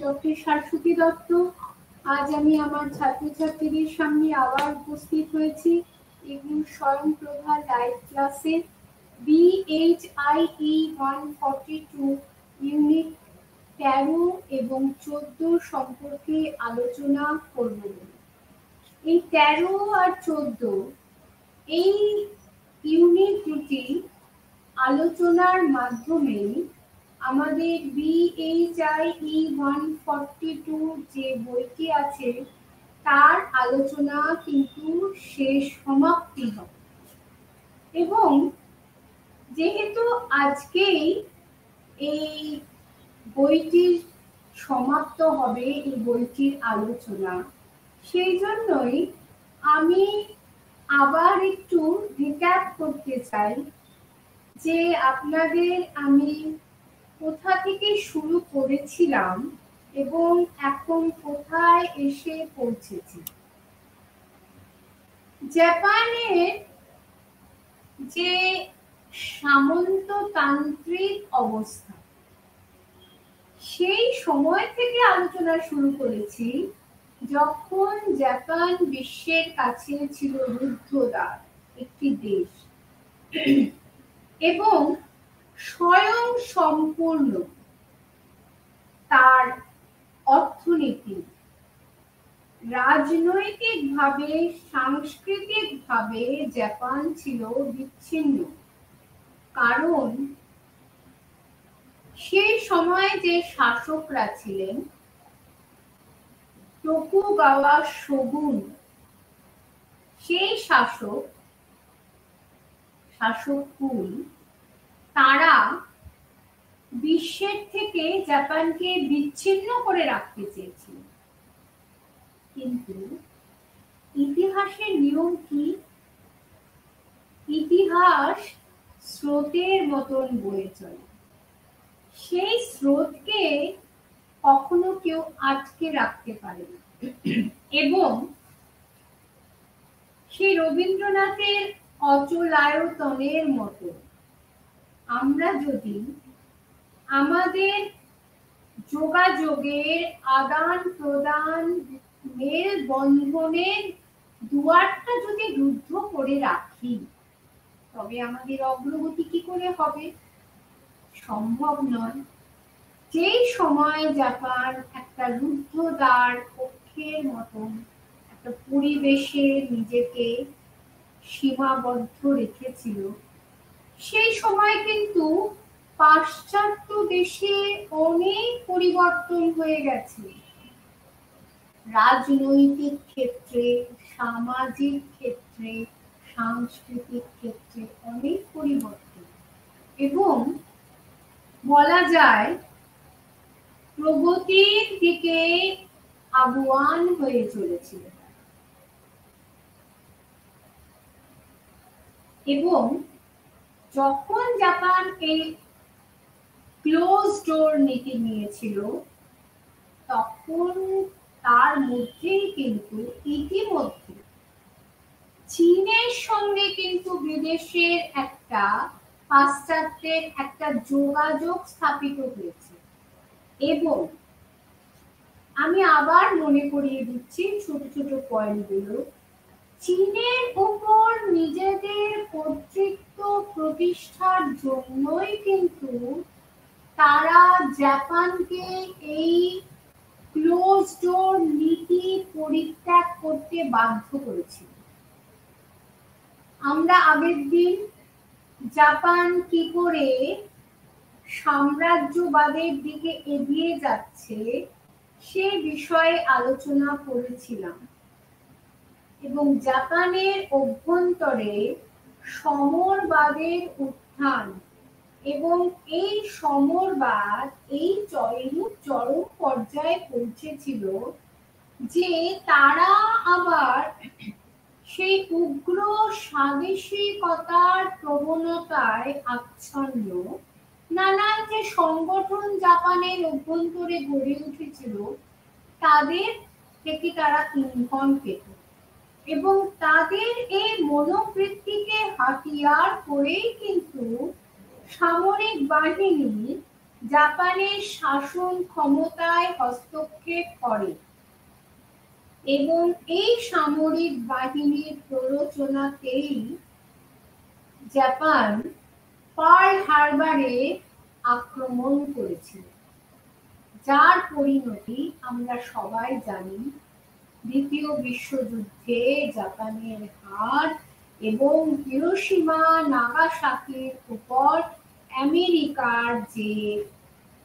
Doctor Shashwati Dutta. আজ আমি আমার ছাত্রছাত্রীদের সামনে আবার উপস্থিত হয়েছি এবং স্বয়ংপ্রভা লাইভ ক্লাসে BHIE 142 ইউনিট 13 এবং 14 সম্পর্কে আলোচনা করব। এই 13 আর 14 এই ইউনিট দুটি আলোচনার মাধ্যমে আমাদের BHIE 142 যে বইটি আছে তার আলোচনা কিন্তু শেষ সমাপ্তি হবে। এবং যেহেতু আজকেই এই বইটির সমাপ্ত হবে, এই বইটির আলোচনা, সেই জন্যই আমি আবার একটু রিক্যাপ করতে চাই যে আপনাদের আমি কোথা থেকে শুরু করেছিলাম এবং এখন কোথায় এসে পৌঁছেছি। জাপানের যে সামন্ততান্ত্রিক অবস্থা, সেই সময় থেকে আলোচনা শুরু করেছি যখন জাপান বিশ্বের কাছে ছিল রুদ্ধদ্বার একটি দেশ এবং স্বয়ং সম্পূর্ণ তার অর্থনীতি, রাজনৈতিকভাবে, সাংস্কৃতিকভাবে জাপান ছিল বিচ্ছিন্ন। কারণ সেই সময় যে শাসকরা ছিলেন তোকুগাওয়া শোগুন, সেই শাসককুল তারা বিশ্বের থেকে জাপানকে বিচ্ছিন্ন করে রাখতে চেয়েছিল। কিন্তু ইতিহাসের নিয়ম কি? ইতিহাস স্রোতের মতন বয়ে চলে। সেই স্রোতকে কখনো কেউ আটকে রাখতে পারে না। এবং সেই রবীন্দ্রনাথের অচলায়তনের মতো আমরা যদি আমাদের যোগাযোগের আদান প্রদান, মেল বন্ধনের দুয়ারটা যদি রুদ্ধ করে রাখি, তবে আমাদের অগ্রগতি কি করে হবে? সম্ভব নয়। যেই সময় জাপান একটা রুদ্ধদ্বার কক্ষের মতন একটা পরিবেশে নিজেকে সীমাবদ্ধ রেখেছিল, সেই সময় কিন্তু পাশ্চাত্য দেশে অনেক পরিবর্তন হয়ে গেছে। রাজনৈতিক ক্ষেত্রে, সামাজিক ক্ষেত্রে, সাংস্কৃতিক ক্ষেত্রে অনেক পরিবর্তন, এবং বলা যায় প্রগতির দিকে আগুয়ান হয়ে চলেছিল। এবং যখন জাপান এই ক্লোজ ডোর নীতি নিয়েছিল, তখন তার মধ্যেই কিন্তু ইতিমধ্যে চীনের সঙ্গে কিন্তু বিদেশের একটা পাশ্চাত্যের একটা যোগাযোগ স্থাপিত হয়েছে। এবং আমি আবার মনে করিয়ে দিচ্ছি ছোট ছোট পয়েন্টগুলো। চীনের উপর নিজেদের কর্তৃত্ব প্রতিষ্ঠার জন্যই কিন্তু তারা জাপানকে এই ক্লোজ ডোর নীতি পরিত্যাগ করতে বাধ্য করেছিল। আমরা আগের দিন জাপান কি করে সাম্রাজ্যবাদের দিকে এগিয়ে যাচ্ছে সে বিষয়ে আলোচনা করেছিলাম। এবং জাপানের অভ্যন্তরে সমরবাদের উত্থান, এবং এই সমরবাদ এই চরম পর্যায়ে পৌঁছেছিল যে তারা আবার সেই উগ্র স্বাদেশিকতার প্রবণতায় আচ্ছন্ন নানান যে সংগঠন জাপানের অভ্যন্তরে গড়ে উঠেছিল, তাদের থেকে তারা ইন্ধন পেত এবং তাদের এই মনোবৃত্তিকে হাতিয়ার করেই কিন্তু সামরিক বাহিনী জাপানের শাসন ক্ষমতায় হস্তক্ষেপ করে এবং এই সামরিক বাহিনীর প্ররোচনাতেই জাপান পার্ল হারবারে আক্রমণ করেছিল, যার পরিণতি আমরা সবাই জানি। দ্বিতীয় বিশ্বযুদ্ধে জাপানের হার এবং হিরোশিমা নাগাসাকির উপর আমেরিকার যে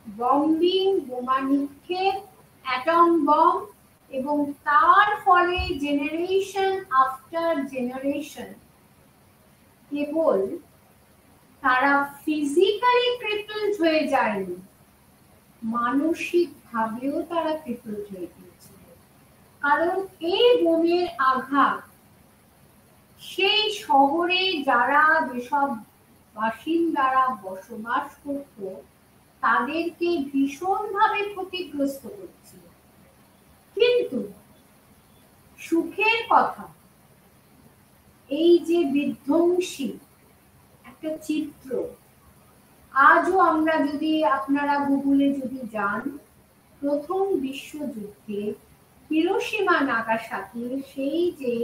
বম্বিং, বোমা নিক্ষেপ, অ্যাটম বম এবং তার ফলে জেনারেশন আফটার জেনারেশন, কেবল তারা ফিজিক্যালি ক্রিপলড হয়ে যায়নি, মানসিকভাবেও তারা ক্রিপলড হয়ে গিয়েছিল। কারণ এই বোমের আঘাত সেই শহরে যারা যেসব বাসিন্দারা বসবাস করত তাদেরকে ভীষণভাবে ক্ষতিগ্রস্ত করছিল। কিন্তু সুখের কথা, এই যে বিধ্বংসী একটা চিত্র, আজও আমরা যদি আপনারা গুগলে যদি যান, প্রথম বিশ্বযুদ্ধে হিরোশিমা নাগাসাকির সেই যে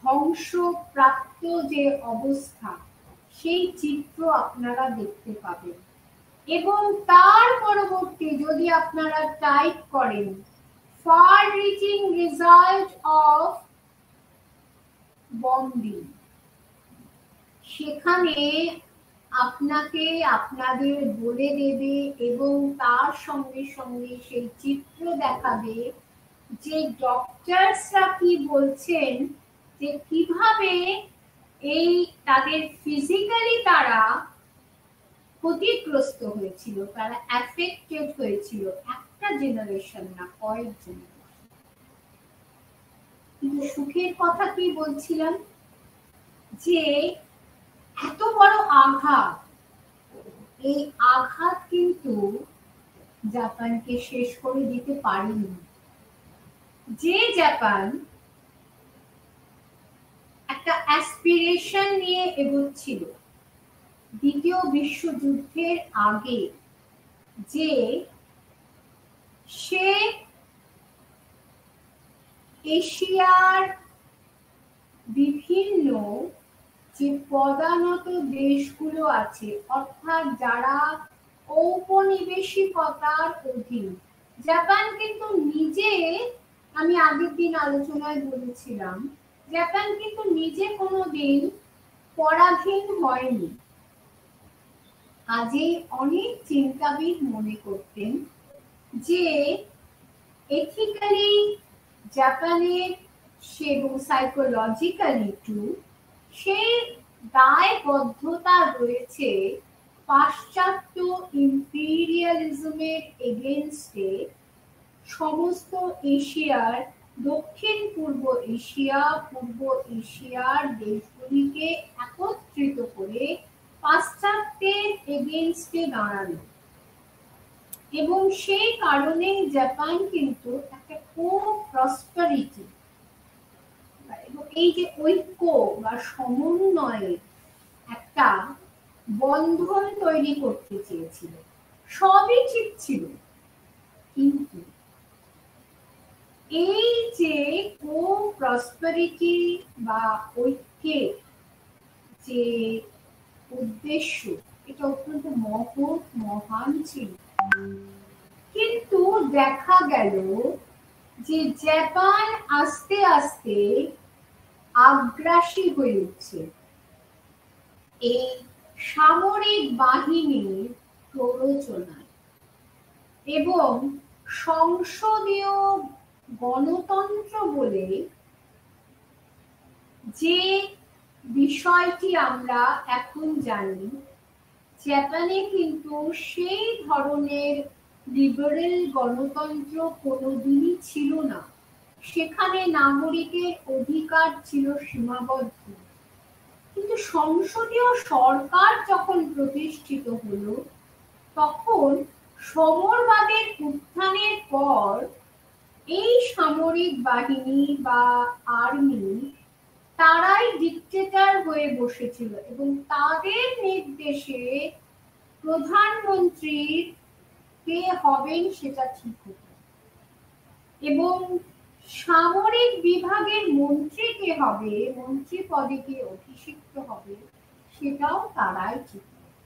ধ্বংসপ্রাপ্ত যে অবস্থা, সেই চিত্র আপনারা দেখতে পাবেন। এবং তার পরবর্তী যদি আপনারা টাইপ করেন fur reaching result of bombing, সেখানে আপনাকে আপনাদের বলে দেবে এবং তার সঙ্গে সঙ্গে সেই চিত্র দেখাবে যে ডক্টরসরা কি বলছেন, যে কিভাবে এই তাদের ফিজিক্যালি তারা ক্ষতিগ্রস্ত হয়েছিল, তারা অ্যাফেক্টেড হয়েছিল, একটা জেনারেশন না, কয়েক জেনারেশন। কিন্তু সুখের কথা কি বলছিলাম, যে এত বড় আঘাত, এই আঘাত কিন্তু জাপানকে শেষ করে দিতে পারেনি। যে জাপান একটা অ্যাসপিরেশন নিয়ে এগোচ্ছিল দ্বিতীয় বিশ্বযুদ্ধের আগে, যে সে এশিয়ার বিভিন্ন যে পদানত দেশগুলো আছে, অর্থাৎ যারা ঔপনিবেশিকতার অধীন, জাপান কিন্তু নিজে, আমি আগের দিন আলোচনায় বলেছিলাম, জাপান কিন্তু নিজে কোনোদিন পরাধীন হয়নি। কাজে অনেক চিন্তাবিদ মনে করতেন যে এথিক্যালি জাপানের এবং সাইকোলজিক্যালি টু সেই দায়বদ্ধতা রয়েছে পাশ্চাত্য ইম্পিরিয়ালিজমের এগেনস্টে সমস্ত এশিয়ার, দক্ষিণ পূর্ব এশিয়া, পূর্ব এশিয়ার দেশগুলিকে একত্রিত করে পাশ্চাত্যের এগেনস্টে দাঁড়ানো। এবং সেই কারণে জাপান কিন্তু একটা কো-প্রসপারিটি এবং এই যে ঐক্য বা সমন্বয়ের একটা বন্ধন তৈরি করতে চেয়েছিল। সবই ঠিক ছিল, কিন্তু এই যে কো-প্রসপারিটি বা ঐক্যের যে উদ্দেশ্য, এটা অত্যন্ত মহৎ, মহান ছিল। কিন্তু দেখা গেল যে জাপান আস্তে আস্তে আগ্রাসী হয়ে উঠছে এই সামরিক বাহিনীর প্ররোচনায়, এবং সংসদীয় গণতন্ত্র বলে যে বিষয়টি আমরা এখন জানি, জাপানে কিন্তু সেই ধরনের লিবারেল গণতন্ত্র কোনোদিনই ছিল না। সেখানে নাগরিকের অধিকার ছিল সীমাবদ্ধ। কিন্তু সংসদীয় সরকার যখন প্রতিষ্ঠিত হলো, তখন সমরবাদের উত্থানের পর এই সামরিক বাহিনী বা আর্মি তারাই ডিক্টেটর হয়ে বসেছিল এবং তাদের নির্দেশে প্রধানমন্ত্রীর কে হবেন সেটা ঠিক হতো, এবং সামরিক বিভাগের মন্ত্রী কে হবে, মন্ত্রী পদে কে অভিষিক্ত হবে, সেটাও তারাই ঠিক করত।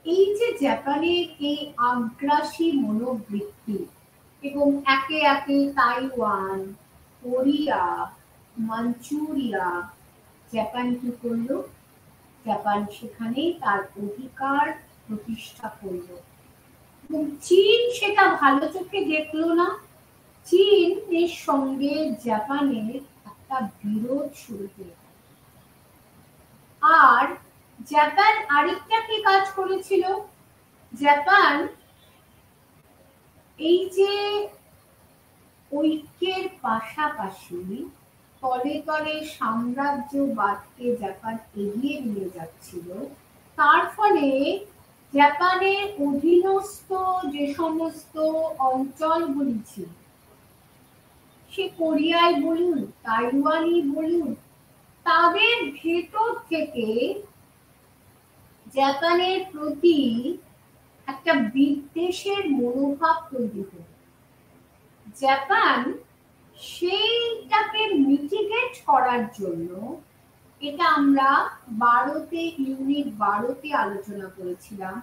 এই যে জাপানের এই আগ্রাসী মনোবৃত্তি, এবং একে একে তাইওয়ান, কোরিয়া, মাঞ্চুরিয়া, জাপান কি করলো? জাপান সেখানেই তার অধিকার প্রতিষ্ঠা করলো, এবং চীন সেটা ভালো চোখে দেখলো না। চীনের সঙ্গে জাপানের একটা বিরোধ শুরু হয়ে গেল। আর জাপান আরেকটা কি কাজ করেছিল? জাপান এই যে ঐক্যের পাশাপাশি তলে তলে সাম্রাজ্যবাদকে জাপান এগিয়ে নিয়ে যাচ্ছিল, তার ফলে জাপানের অধীনস্থ যে সমস্ত অঞ্চলগুলি ছিল, সে কোরিয়ায় বলুন, তাইওয়ানই বলুন, তাদের ভেতর থেকে জাপানের প্রতি একটা বিদ্বেষের মনোভাব তৈরি হল। জাপান সেইটাকে মিটিগেট করার জন্য, এটা আমরা ইউনিট 12-তে আলোচনা করেছিলাম,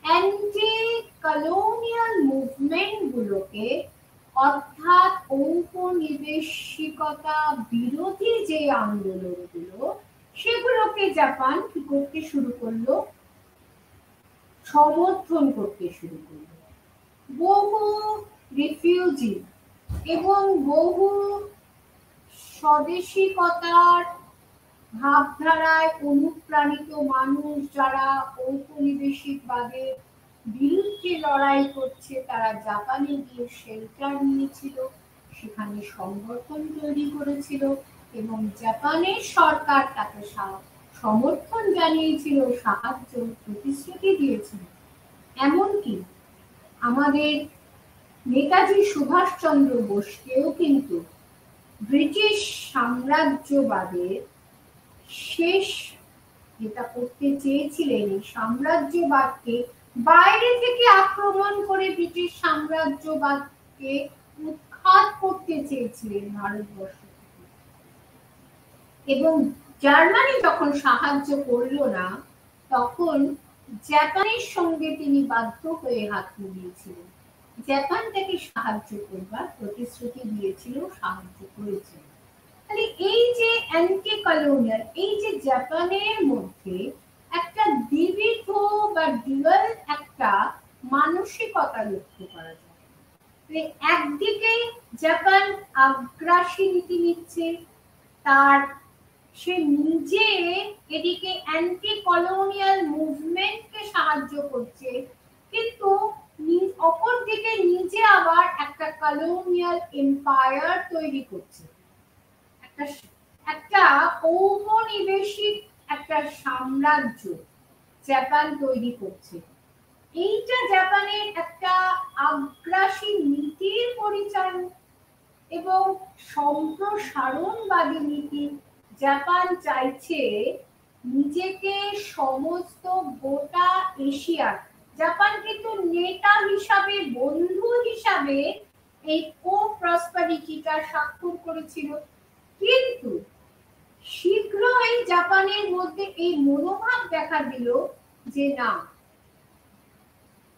অ্যান্টি কলোনিয়াল মুভমেন্ট গুলোকে, অর্থাৎ ঔপনিবেশিকতা বিরোধী যে আন্দোলনগুলো, সেগুলোকে জাপান কি করতে শুরু করলো? সমর্থন করতে শুরু করলো। বহু রিফিউজি এবং বহু স্বদেশিকতার ভাবধারায় অনুপ্রাণিত মানুষ যারা ঔপনিবেশিকবাদের বিরুদ্ধে লড়াই করছে, তারা জাপানে গিয়ে শেল্টার নিয়েছিল, সেখানে সংগঠন তৈরি করেছিল, এবং জাপানের সরকার তাকে সমর্থন জানিয়েছিল, সাহায্য প্রতিশ্রুতি দিয়েছিল। এমনকি আমাদের নেতাজি সুভাষচন্দ্র বোসকেও কিন্তু ব্রিটিশ সাম্রাজ্যবাদের শেষ যেটা করতে চেয়েছিলেন, এই সাম্রাজ্যবাদকে বাইরে থেকে আক্রমণ করে ব্রিটিশ সাম্রাজ্যবাদকে উৎখাত করতে চেয়েছিলেন ভারতবর্ষ থেকে। এবং জার্মানি যখন সাহায্য করলো না, তখন জাপানের সঙ্গে তিনি বাধ্য হয়ে হাত মিলিয়েছিলেন। জাপান তাকে সাহায্য করবার প্রতিশ্রুতি দিয়েছিল, সাহায্য করেছিল। তাহলে এই যে অ্যান্টি কলোনিয়াল, এই যে জাপানের মধ্যে একটা দ্বিবিধ বা ডুয়াল একটা মানসিকতা লক্ষ্য করা যায়। একদিকে জাপান আগ্রাসী নীতি নিচ্ছে, সে নিজে এদিকে অ্যান্টি কলোনিয়াল মুভমেন্টকে সাহায্য করছে, কিন্তু অপরদিকে নিজে আবার একটা কলোনিয়াল এম্পায়ার তৈরি করছে, একটা ঔপনিবেশিক একটা সাম্রাজ্য জাপান তৈরি করছে। এইটা জাপানের একটা আগ্রাসী নীতির পরিচয় এবং সম্প্রসারণবাদী নীতি। জাপান চাইছে নিজেকে সমস্ত গোটা এশিয়ার, জাপান কিন্তু নেতা হিসাবে, বন্ধু হিসাবে এই কো-প্রসপারিটিটা স্বাক্ষর করেছিল, কিন্তু শীঘ্রই জাপানের মধ্যে এই মনোভাব দেখা দিল যে না,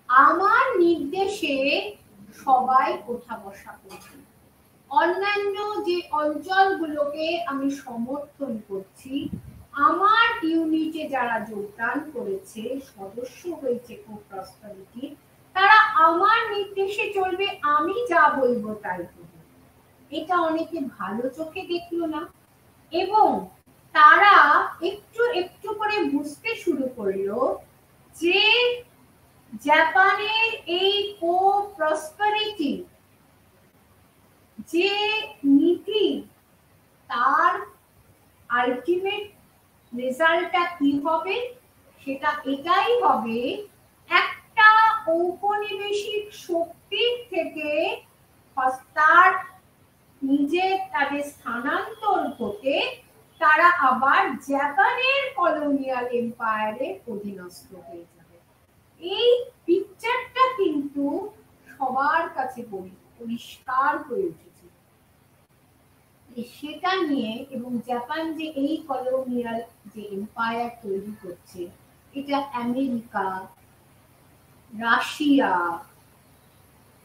আমার নির্দেশে সবাই ওঠা বসা করছে, অন্যান্য যে অঞ্চলগুলোকে আমি সমর্থন করছি, আমার ইউনিটে যারা যোগদান করেছে, সদস্য হয়েছে কো-প্রসপারিটি, তারা আমার নির্দেশে চলবে, আমি যা বলবো তাই করবে। এটা অনেকে ভালো চোখে দেখলো না, এবং তারা একটু একটু করে বুঝতে শুরু করলো যে জাপানের এই কো-প্রসপারিটি যে নীতি, তার আলটিমেট রেজাল্টটা কি হবে? সেটা এটাই হবে, একটা ঔপনিবেশিক শক্তির থেকে তার তাদের স্থানান্তর ঘটে তারা আবার জাপানের কলোনিয়াল এম্পায়ারের অধীনস্থ হয়ে যাবে। এই পিকচারটা কিন্তু সবার কাছে পরিষ্কার হয়ে উঠেছে। সেটা নিয়ে এবং জাপান যে এই কলোনিয়াল যে এম্পায়ার তৈরি করছে, এটা আমেরিকা, রাশিয়া,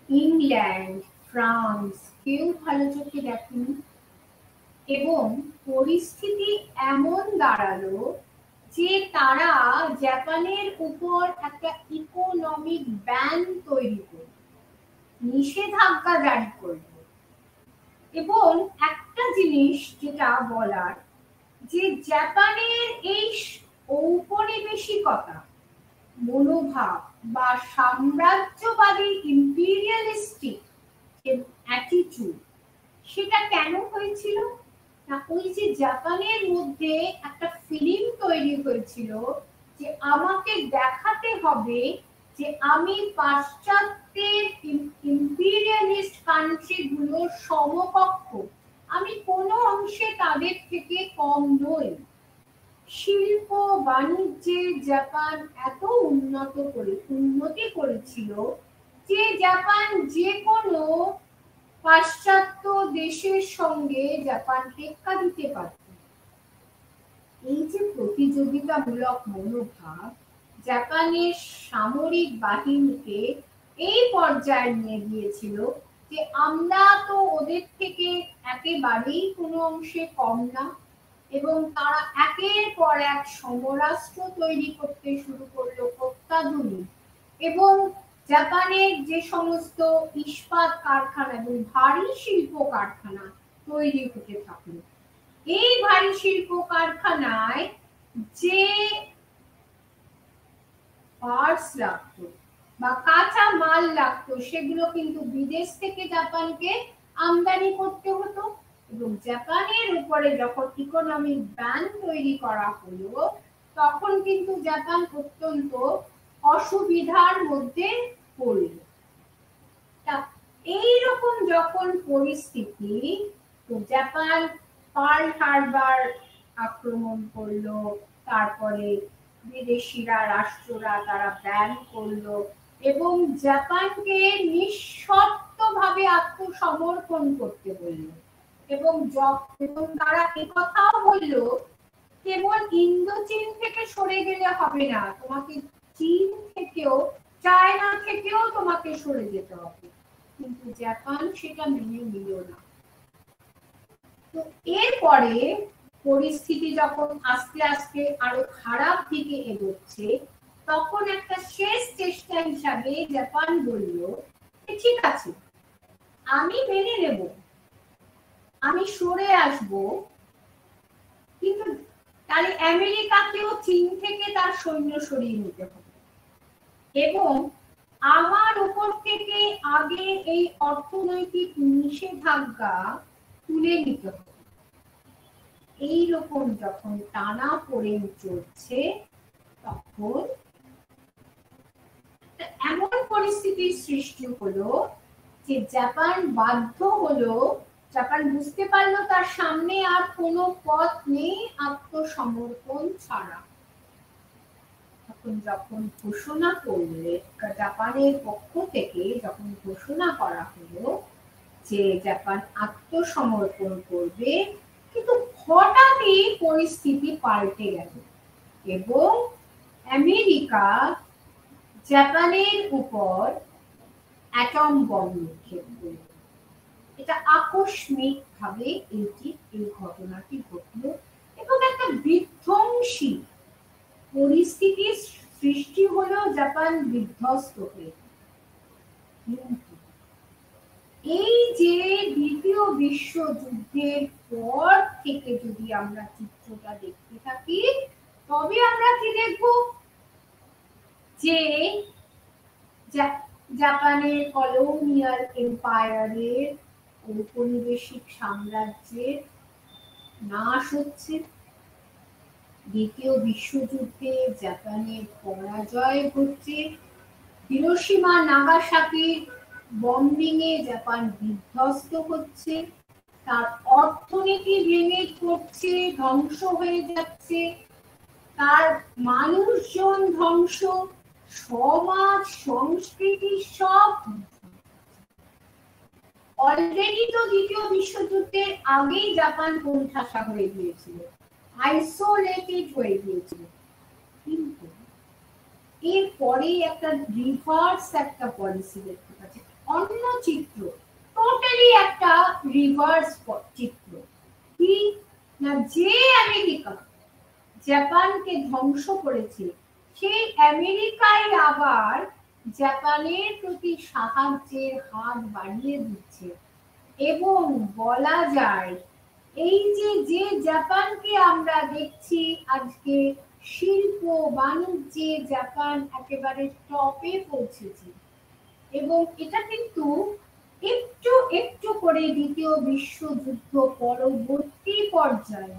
ইংল্যান্ড, ফ্রান্স কেউ ভালো চোখে দেখেনি। এবং পরিস্থিতি এমন দাঁড়ালো যে তারা জাপানের উপর একটা ইকোনমিক ব্যান তৈরি করল, নিষেধাজ্ঞা জারি করল। এবং একটা জিনিস যেটা বলার, যে জাপানের এই ঔপনিবেশিকতা মনোভাব বা সাম্রাজ্যবাদী ইম্পিরিয়ালিস্টিক অ্যাটিটিউড, সেটা কেন হয়েছিল না, ওই যে জাপানের মধ্যে একটা ফিলিং তৈরি হয়েছিল যে আমাকে দেখাতে হবে যে আমি পাশ্চাত্যের ইম্পিরিয়ালিস্ট কান্ট্রি গুলোর সমকক্ষ, আমি কোনো অংশে তাদের থেকে কম নই। শিল্প বাণিজ্যে জাপান এত উন্নতি করেছিল যে জাপান যে কোনো পাশ্চাত্য দেশের সঙ্গে জাপান টেক্কা দিতে পারত। এই যে প্রতিযোগিতামূলক মনোভাব জাপানের সামরিক বাহিনীকে এই পর্যায়ে নিয়ে গিয়েছিল যে আমরা তো ওদের থেকে একেবারেই কোনো অংশে কম না, এবং তারা একের পর এক সমরাস্ত্র তৈরি করতে শুরু করলো অত্যাধুনিক। এবং জাপানের যে সমস্ত ইস্পাত কারখানা এবং ভারী শিল্প কারখানা তৈরি হতে থাকলো, এই ভারী শিল্প কারখানায় যে পার্টস লাগতো বা কাঁচা মাল লাগতো সেগুলো কিন্তু বিদেশ থেকে জাপানকে আমদানি করতে হতো। এবং জাপানের উপরে যখন ইকোনমিক ব্যান তৈরি করা হলো, তখন কিন্তু জাপান অত্যন্ত অসুবিধার মধ্যে পড়ল। এইরকম যখন পরিস্থিতি, তো জাপান পার্ল হারবার আক্রমণ করলো, তারপরে বিদেশিরা রাষ্ট্ররা তারা ব্যান করলো এবং জাপানকে নিঃশর্তভাবে আত্মসমর্পণ করতে বলল। এবং তারা একথাও বলল কেবল ইন্দোচীন থেকে সরে গেলে হবে না, তোমাকে চীন থেকেও, চায়না থেকেও তোমাকে সরে যেতে হবে। কিন্তু জাপান সেটা মেনে নিল না। তো এরপরে পরিস্থিতি যখন আস্তে আস্তে আরো খারাপ দিকে এগোচ্ছে, তখন একটা শেষ চেষ্টা হিসাবে জাপান বলল ঠিক আছে, আমি মেনে নেব, আমি সরে আসব, কিন্তু তাহলে আমেরিকাকেও চীন থেকে তার সৈন্য সরিয়ে নিতে হবে এবং আমার উপর থেকে আগে এই অর্থনৈতিক নিষেধাজ্ঞা তুলে নিতে হবে। এইরকম যখন টানাপোড়েন চলছে, তখন এমন পরিস্থিতির সৃষ্টি হলো যে জাপান বাধ্য হলো, জাপান বুঝতে পারলো তার সামনে আর কোনো পথ নেই আত্মসমর্পণ ছাড়া। তখন যখন ঘোষণা করলে, জাপানের পক্ষ থেকে যখন ঘোষণা করা হলো যে জাপান আত্মসমর্পণ করবে, কিন্তু হঠাৎই পরিস্থিতি পাল্টে গেল এবং আমেরিকা জাপানের উপর অ্যাটম বম নিক্ষেপ করল। এটা আকস্মিক ভাবে এই ঘটনাটি ঘটল এবং একটা বিধ্বংসী পরিস্থিতির সৃষ্টি হলো, জাপান বিধ্বস্ত হয়ে। এই যে দ্বিতীয় বিশ্বযুদ্ধের পর থেকে যদি আমরা চিত্রটা দেখতে থাকি, তবে আমরা কি দেখব যে জাপানের কলোনিয়াল এম্পায়ারের ঔপনিবেশিক সাম্রাজ্যের নাশ হচ্ছে। দ্বিতীয় বিশ্বযুদ্ধে জাপানের পরাজয় ঘটছে। হিরোশিমা নাগাসাকির বম্বিং এ জাপান বিধ্বস্ত হচ্ছে। তার অর্থনীতি ভেঙে পড়ছে, ধ্বংস হয়ে যাচ্ছে, তার মানুষজন ধ্বংস, সমাজ সংস্কৃতি সব। অলরেডি তো দ্বিতীয় বিশ্বযুদ্ধের আগেই জাপান কোণঠাসা হয়ে গিয়েছিল, আইসোলেটেড হয়ে গিয়েছিল। কিন্তু এরপরে একটা রিভার্স একটা পলিসি দেখতে পাচ্ছি, অন্য চিত্র, টোটালি একটা রিভার্স চিত্র। কি না, যে আমেরিকা জাপানকে ধ্বংস করেছে, সেই আমেরিকায় আবার জাপানের প্রতি সাহায্যের হাত বাড়িয়ে দিচ্ছে। এবং বলা যায় এই যে জাপানকে আমরা দেখছি আজকে শিল্প বাণিজ্যে জাপান একেবারে টপে পৌঁছেছে, এবং এটা কিন্তু একটু একটু করে দ্বিতীয় বিশ্বযুদ্ধ পরবর্তী পর্যায়ে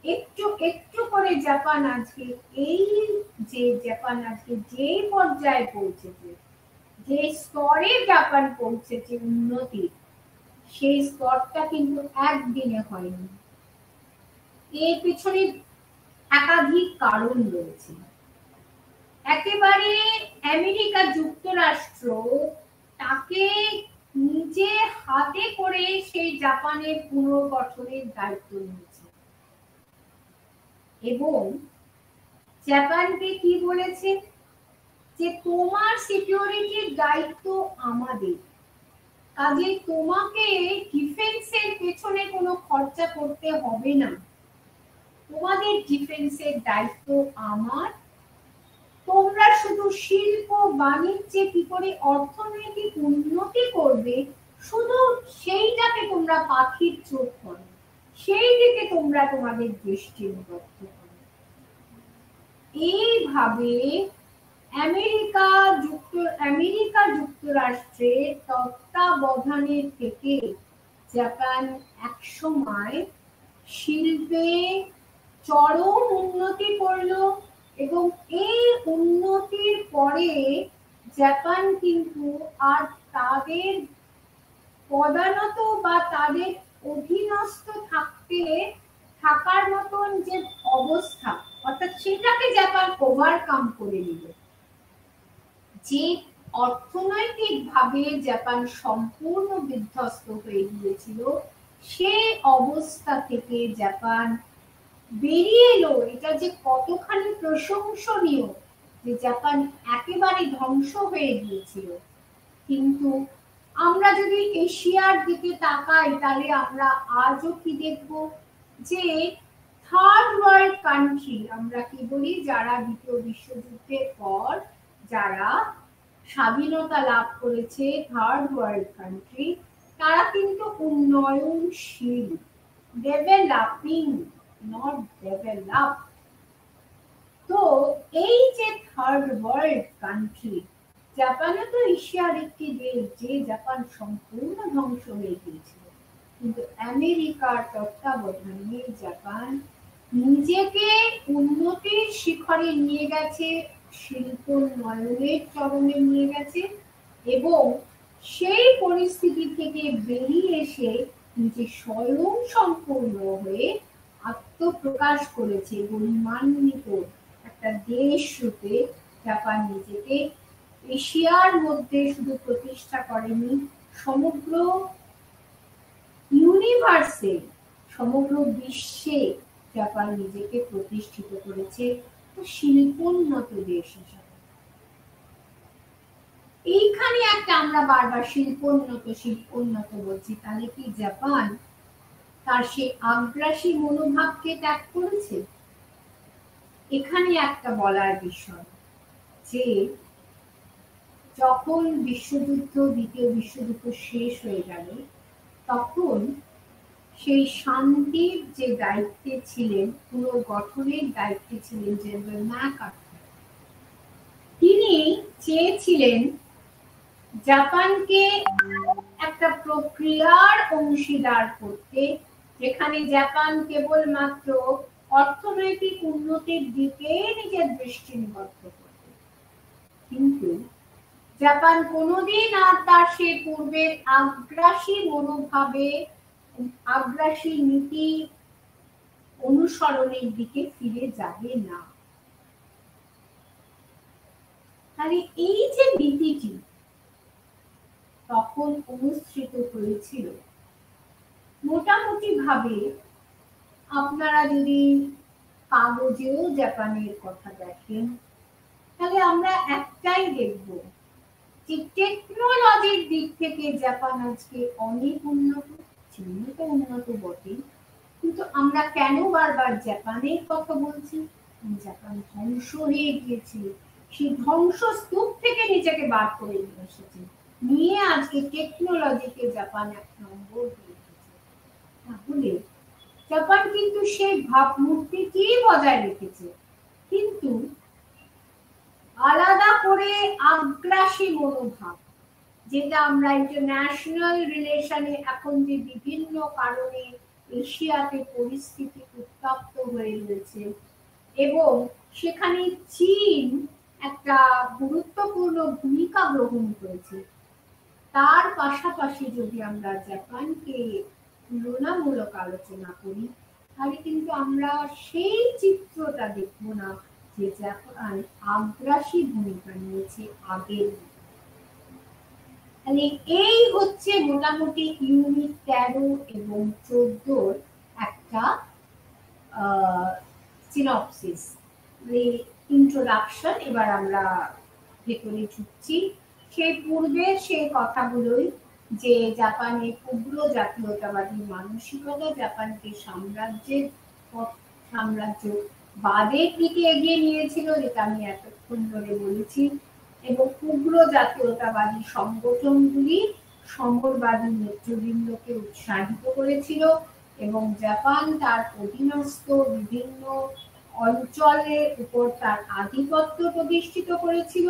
একটু একটু করে জাপান আজকে যে পর্যায়ে পৌঁছেছে, যে স্তরে জাপান পৌঁছেছে উন্নতি, সেই স্তরটা কিন্তু একদিনে হয়নি। এর পিছনে একাধিক কারণ রয়েছে। একেবারে আমেরিকা যুক্তরাষ্ট্র তাকে নিজে হাতে করে সেই জাপানের পুনর্গঠনের দায়িত্ব নিয়েছে, এবং জাপানকে কি বলেছে যে তোমার সিকিউরিটির দায়িত্ব আমাদের, কাজে তোমাকে ডিফেন্সের পেছনে কোনো খরচা করতে হবে না, তোমাদের ডিফেন্সের দায়িত্ব আমার, তোমরা শুধু শিল্প বাণিজ্যে কি করে অর্থনৈতিক উন্নতি করবে শুধু সেইটাকে তোমরা পাখির চোখ করো, সেই দিকে তোমরা তোমাদের দৃষ্টি নিবদ্ধ করো। এইভাবে আমেরিকা যুক্তরাষ্ট্রের তত্ত্বাবধানে থেকে জাপান একসময় শিল্পে চরম উন্নতি করলো, এবং এই উন্নতির পরে জাপান কিন্তু আর তাদের পদানত বা তাদের অধীনস্থ থাকার মতন যে অবস্থা, অর্থাৎ সেটাকে জাপান ওভারকাম করে নিল। যে অর্থনৈতিক ভাবে জাপান সম্পূর্ণ বিধ্বস্ত হয়ে গিয়েছিল, সেই অবস্থা থেকে জাপান বেরিয়ে এলো। এটা যে কতখানি প্রশংসনীয় যে জাপান একেবারে ধ্বংস হয়ে গিয়েছিল। কিন্তু আমরা যদি এশিয়ার দিকে তাকাই, তাহলে আমরা আজও কি দেখব যে থার্ড ওয়ার্ল্ড কান্ট্রি, আমরা কি বলি, যারা দ্বিতীয় বিশ্বযুদ্ধের পর যারা স্বাধীনতা লাভ করেছে, থার্ড ওয়ার্ল্ড কান্ট্রি, তারা কিন্তু উন্নয়নশীল, ডেভেলপিং, নট ডেভেলপ। তো এই যে থার্ড ওয়ার্ল্ড কান্ট্রি, জাপানও তো এশিয়ার একটি দেশ, যে জাপান সম্পূর্ণ ধ্বংস হয়ে গিয়েছিল, কিন্তু আমেরিকার তত্ত্বাবধানে জাপান নিজেকে উন্নতির শিখরে নিয়ে গেছে, শিল্পোন্নয়নের চরমে নিয়ে গেছে, এবং সেই পরিস্থিতি থেকে বেরিয়ে এসে নিজে স্বয়ং সম্পূর্ণ হয়ে আত্মপ্রকাশ করেছে, গরিমান্বিত একটা দেশ রূপে জাপান নিজেকে এশিয়ার মধ্যে শুধু প্রতিষ্ঠা করেনি, সমগ্র ইউনিভার্সে, সমগ্র বিশ্বে জাপান নিজেকে প্রতিষ্ঠিত করেছে শিল্পোন্নত দেশ হিসাবে। এইখানে একটা আমরা বারবার শিল্পোন্নত বলছি, তাহলে কি জাপান তার সেই আগ্রাসী মনোভাবকে ত্যাগ করেছে? এখানে একটা বলার বিষয় যে যখন দ্বিতীয় বিশ্বযুদ্ধ শেষ হয়ে গেল, তখন সেই শান্তির যে দায়িত্বে ছিলেন, পুনর্গঠনের দায়িত্বে ছিলেন জেনারেল ম্যাকআর্থার, তিনি চেয়েছিলেন জাপানকে একটা প্রক্রিয়ার অংশীদার করতে, যেখানে জাপান কেবলমাত্র অর্থনৈতিক উন্নতির দিকে নিজের দৃষ্টি নিবদ্ধ করবে। কিন্তু জাপান কোনোদিন আর তার সে পূর্বের আগ্রাসী মনোভাবে আগ্রাসী নীতি অনুসরণের দিকে ফিরে যাবে না। তাহলে এই যে নীতিটি তখন অনুসৃত হয়েছিল, মোটামুটি ভাবে আপনারা যদি কাগজেও জাপানের কথা দেখেন, তাহলে আমরা একটাই দেখব যে টেকনোলজির দিক থেকে জাপান আজকে অনেক উন্নত, চীন তো উন্নত বটে, কিন্তু আমরা কেন বারবার জাপানের কথা বলছি? জাপান ধ্বংস হয়ে গিয়েছিল, সেই ধ্বংসস্তূপ থেকে নিজেকে বার করে নিয়ে এসেছে, নিয়ে আজকে টেকনোলজিতে জাপান 1 নম্বর হয়ে গেছে। তাহলে জাপান কিন্তু সেই ভাবমূর্তিটি বজায় রেখেছে, কিন্তু আলাদা করে আগ্রাসী মনোভাব, যেটা আমরা ইন্টারন্যাশনাল রিলেশনে এখন যে বিভিন্ন কারণে এশিয়াতে পরিস্থিতি উত্তপ্ত হয়ে রয়েছে এবং সেখানে চীন একটা গুরুত্বপূর্ণ ভূমিকা গ্রহণ করেছে, তার পাশাপাশি যদি আমরা জাপানকে তুলনামূলক আলোচনা করি, তাহলে কিন্তু আমরা সেই চিত্রটা দেখব না যে জাপান আগ্রাসী ভূমিকা নিয়েছে আগের। তাহলে এই হচ্ছে মোটামুটি ইউনিট 13 এবং 14 একটা সিনপসিস, মানে ইন্ট্রোডাকশন। এবার আমরা ভেতরে ঢুকছি। সেই পূর্বে সেই কথাগুলোই, যে জাপানের উগ্র জাতীয়তাবাদী মানসিকতা জাপানকে সাম্রাজ্যবাদের দিকে এগিয়ে নিয়েছিল, যেটা আমি এতক্ষণ ধরে বলেছি, এবং উগ্র জাতীয়তাবাদী সংগঠনগুলি সমরবাদী নেতৃবৃন্দকে উৎসাহিত করেছিল এবং জাপান তার অধীনস্থ বিভিন্ন অঞ্চলের উপর তার আধিপত্য প্রতিষ্ঠিত করেছিল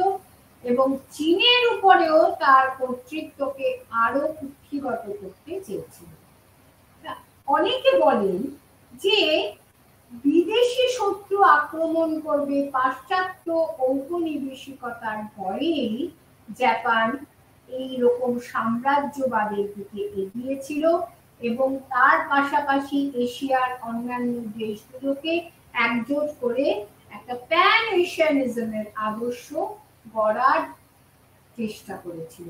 এবং চীনের উপরেও তার কর্তৃত্বকে আরো কুক্ষিগত করতে চেয়েছিল। অনেকে বলেন যে বিদেশি শত্রু আক্রমণ করবে পাশ্চাত্য ঔপনিবেশিকতার ভয়েই জাপান এই রকম সাম্রাজ্যবাদের দিকে এগিয়েছিল এবং তার পাশাপাশি এশিয়ার অন্যান্য দেশগুলোকে একজোট করে একটা প্যান এশিয়ানিজমের আদর্শ গড়ার চেষ্টা করেছিল।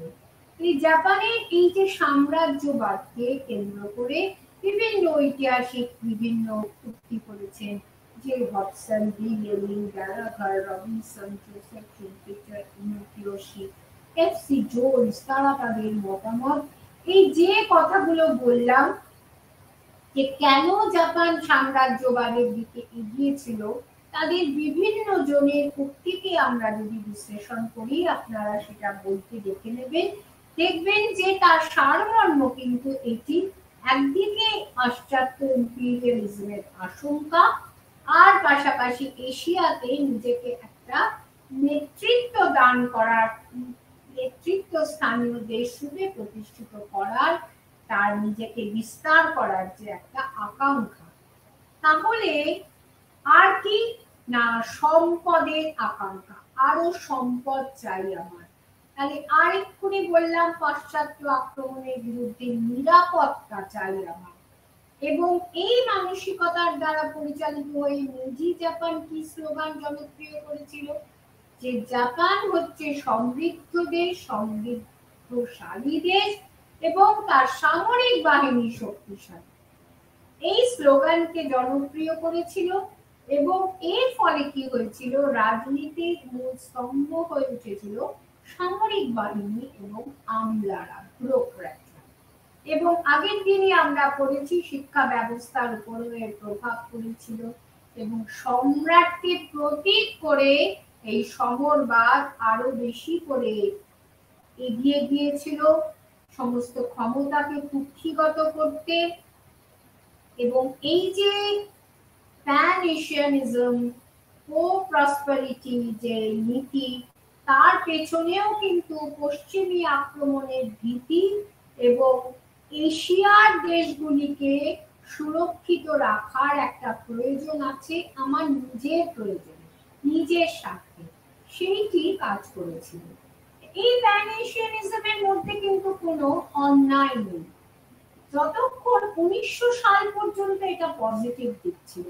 এই জাপানের এই যে সাম্রাজ্যবাদকে কেন্দ্র করে বিভিন্ন ঐতিহাসিক বিভিন্ন উক্তি করেছেন, যে Hobson, V Lenin, Gallagher, Robinson, Joseph Schumpeter, ইনোকিয়োশি, এফ.সি. জোন্স, তারা তাদের মতামত, এই যে কথাগুলো বললাম যে কেন জাপান সাম্রাজ্যবাদের দিকে এগিয়েছিল, তাদের বিভিন্ন জনের উক্তিকে আমরা যদি বিশ্লেষণ করি, আপনারা সেটা বলতে দেখে নেবেন, দেখবেন যে তার সারমর্ম কিন্তু এটি একদিকে পাশ্চাত্য ইম্পিরিয়ালিজমের আশঙ্কা, আর পাশাপাশি এশিয়াতে নিজেকে একটা নেতৃত্ব দান করার, নেতৃত্ব স্থানীয় দেশ রূপে প্রতিষ্ঠিত করার, তার নিজেকে বিস্তার করার যে একটা আকাঙ্ক্ষা। তাহলে আর কি না, সম্পদের আকাঙ্ক্ষা, আরো সম্পদ চাই আমার। তাহলে আরেকটুখানি বললাম পাশ্চাত্য আক্রমণের বিরুদ্ধে নিরাপত্তা চাই আমার, এবং এই মানসিকতার দ্বারা পরিচালিত হয়ে মেজি জাপান কি স্লোগান জনপ্রিয় করেছিল, যে জাপান হচ্ছে সমৃদ্ধ দেশ, সমৃদ্ধশালী দেশ এবং তার সামরিক বাহিনী শক্তিশালী। এই স্লোগানকে জনপ্রিয় করেছিল এবং এর ফলে কি হয়েছিল, রাজনীতির মূল স্তম্ভ হয়ে উঠেছিল সামরিক বাহিনী এবং আমলারা, ব্যুরোক্র্যাটরা। এবং আগের দিনই আমরা পড়েছি শিক্ষা ব্যবস্থার উপরও এর প্রভাব পড়েছিল এবং সম্রাটকে প্রতীক করে এই সমরবাদ আরো বেশি করে এগিয়ে গিয়েছিল সমস্ত ক্ষমতাকে কুক্ষিগত করতে। এবং এই যে প্যান এশিয়ানিজম ও প্রসপারিটি যে নীতি, তার পেছনেও কিন্তু পশ্চিমী আক্রমণের ভীতি এবং এশিয়ার দেশগুলিকে সুরক্ষিত রাখার একটা প্রয়োজন আছে, আমার নিজের প্রয়োজন, নিজের স্বার্থে, সেইটি কাজ করেছিল। এই প্যান এশিয়ানিজমের মধ্যে কিন্তু কোনো অন্যায় নেই, যতক্ষণ 1900 সাল পর্যন্ত এটা পজিটিভ দিক ছিল,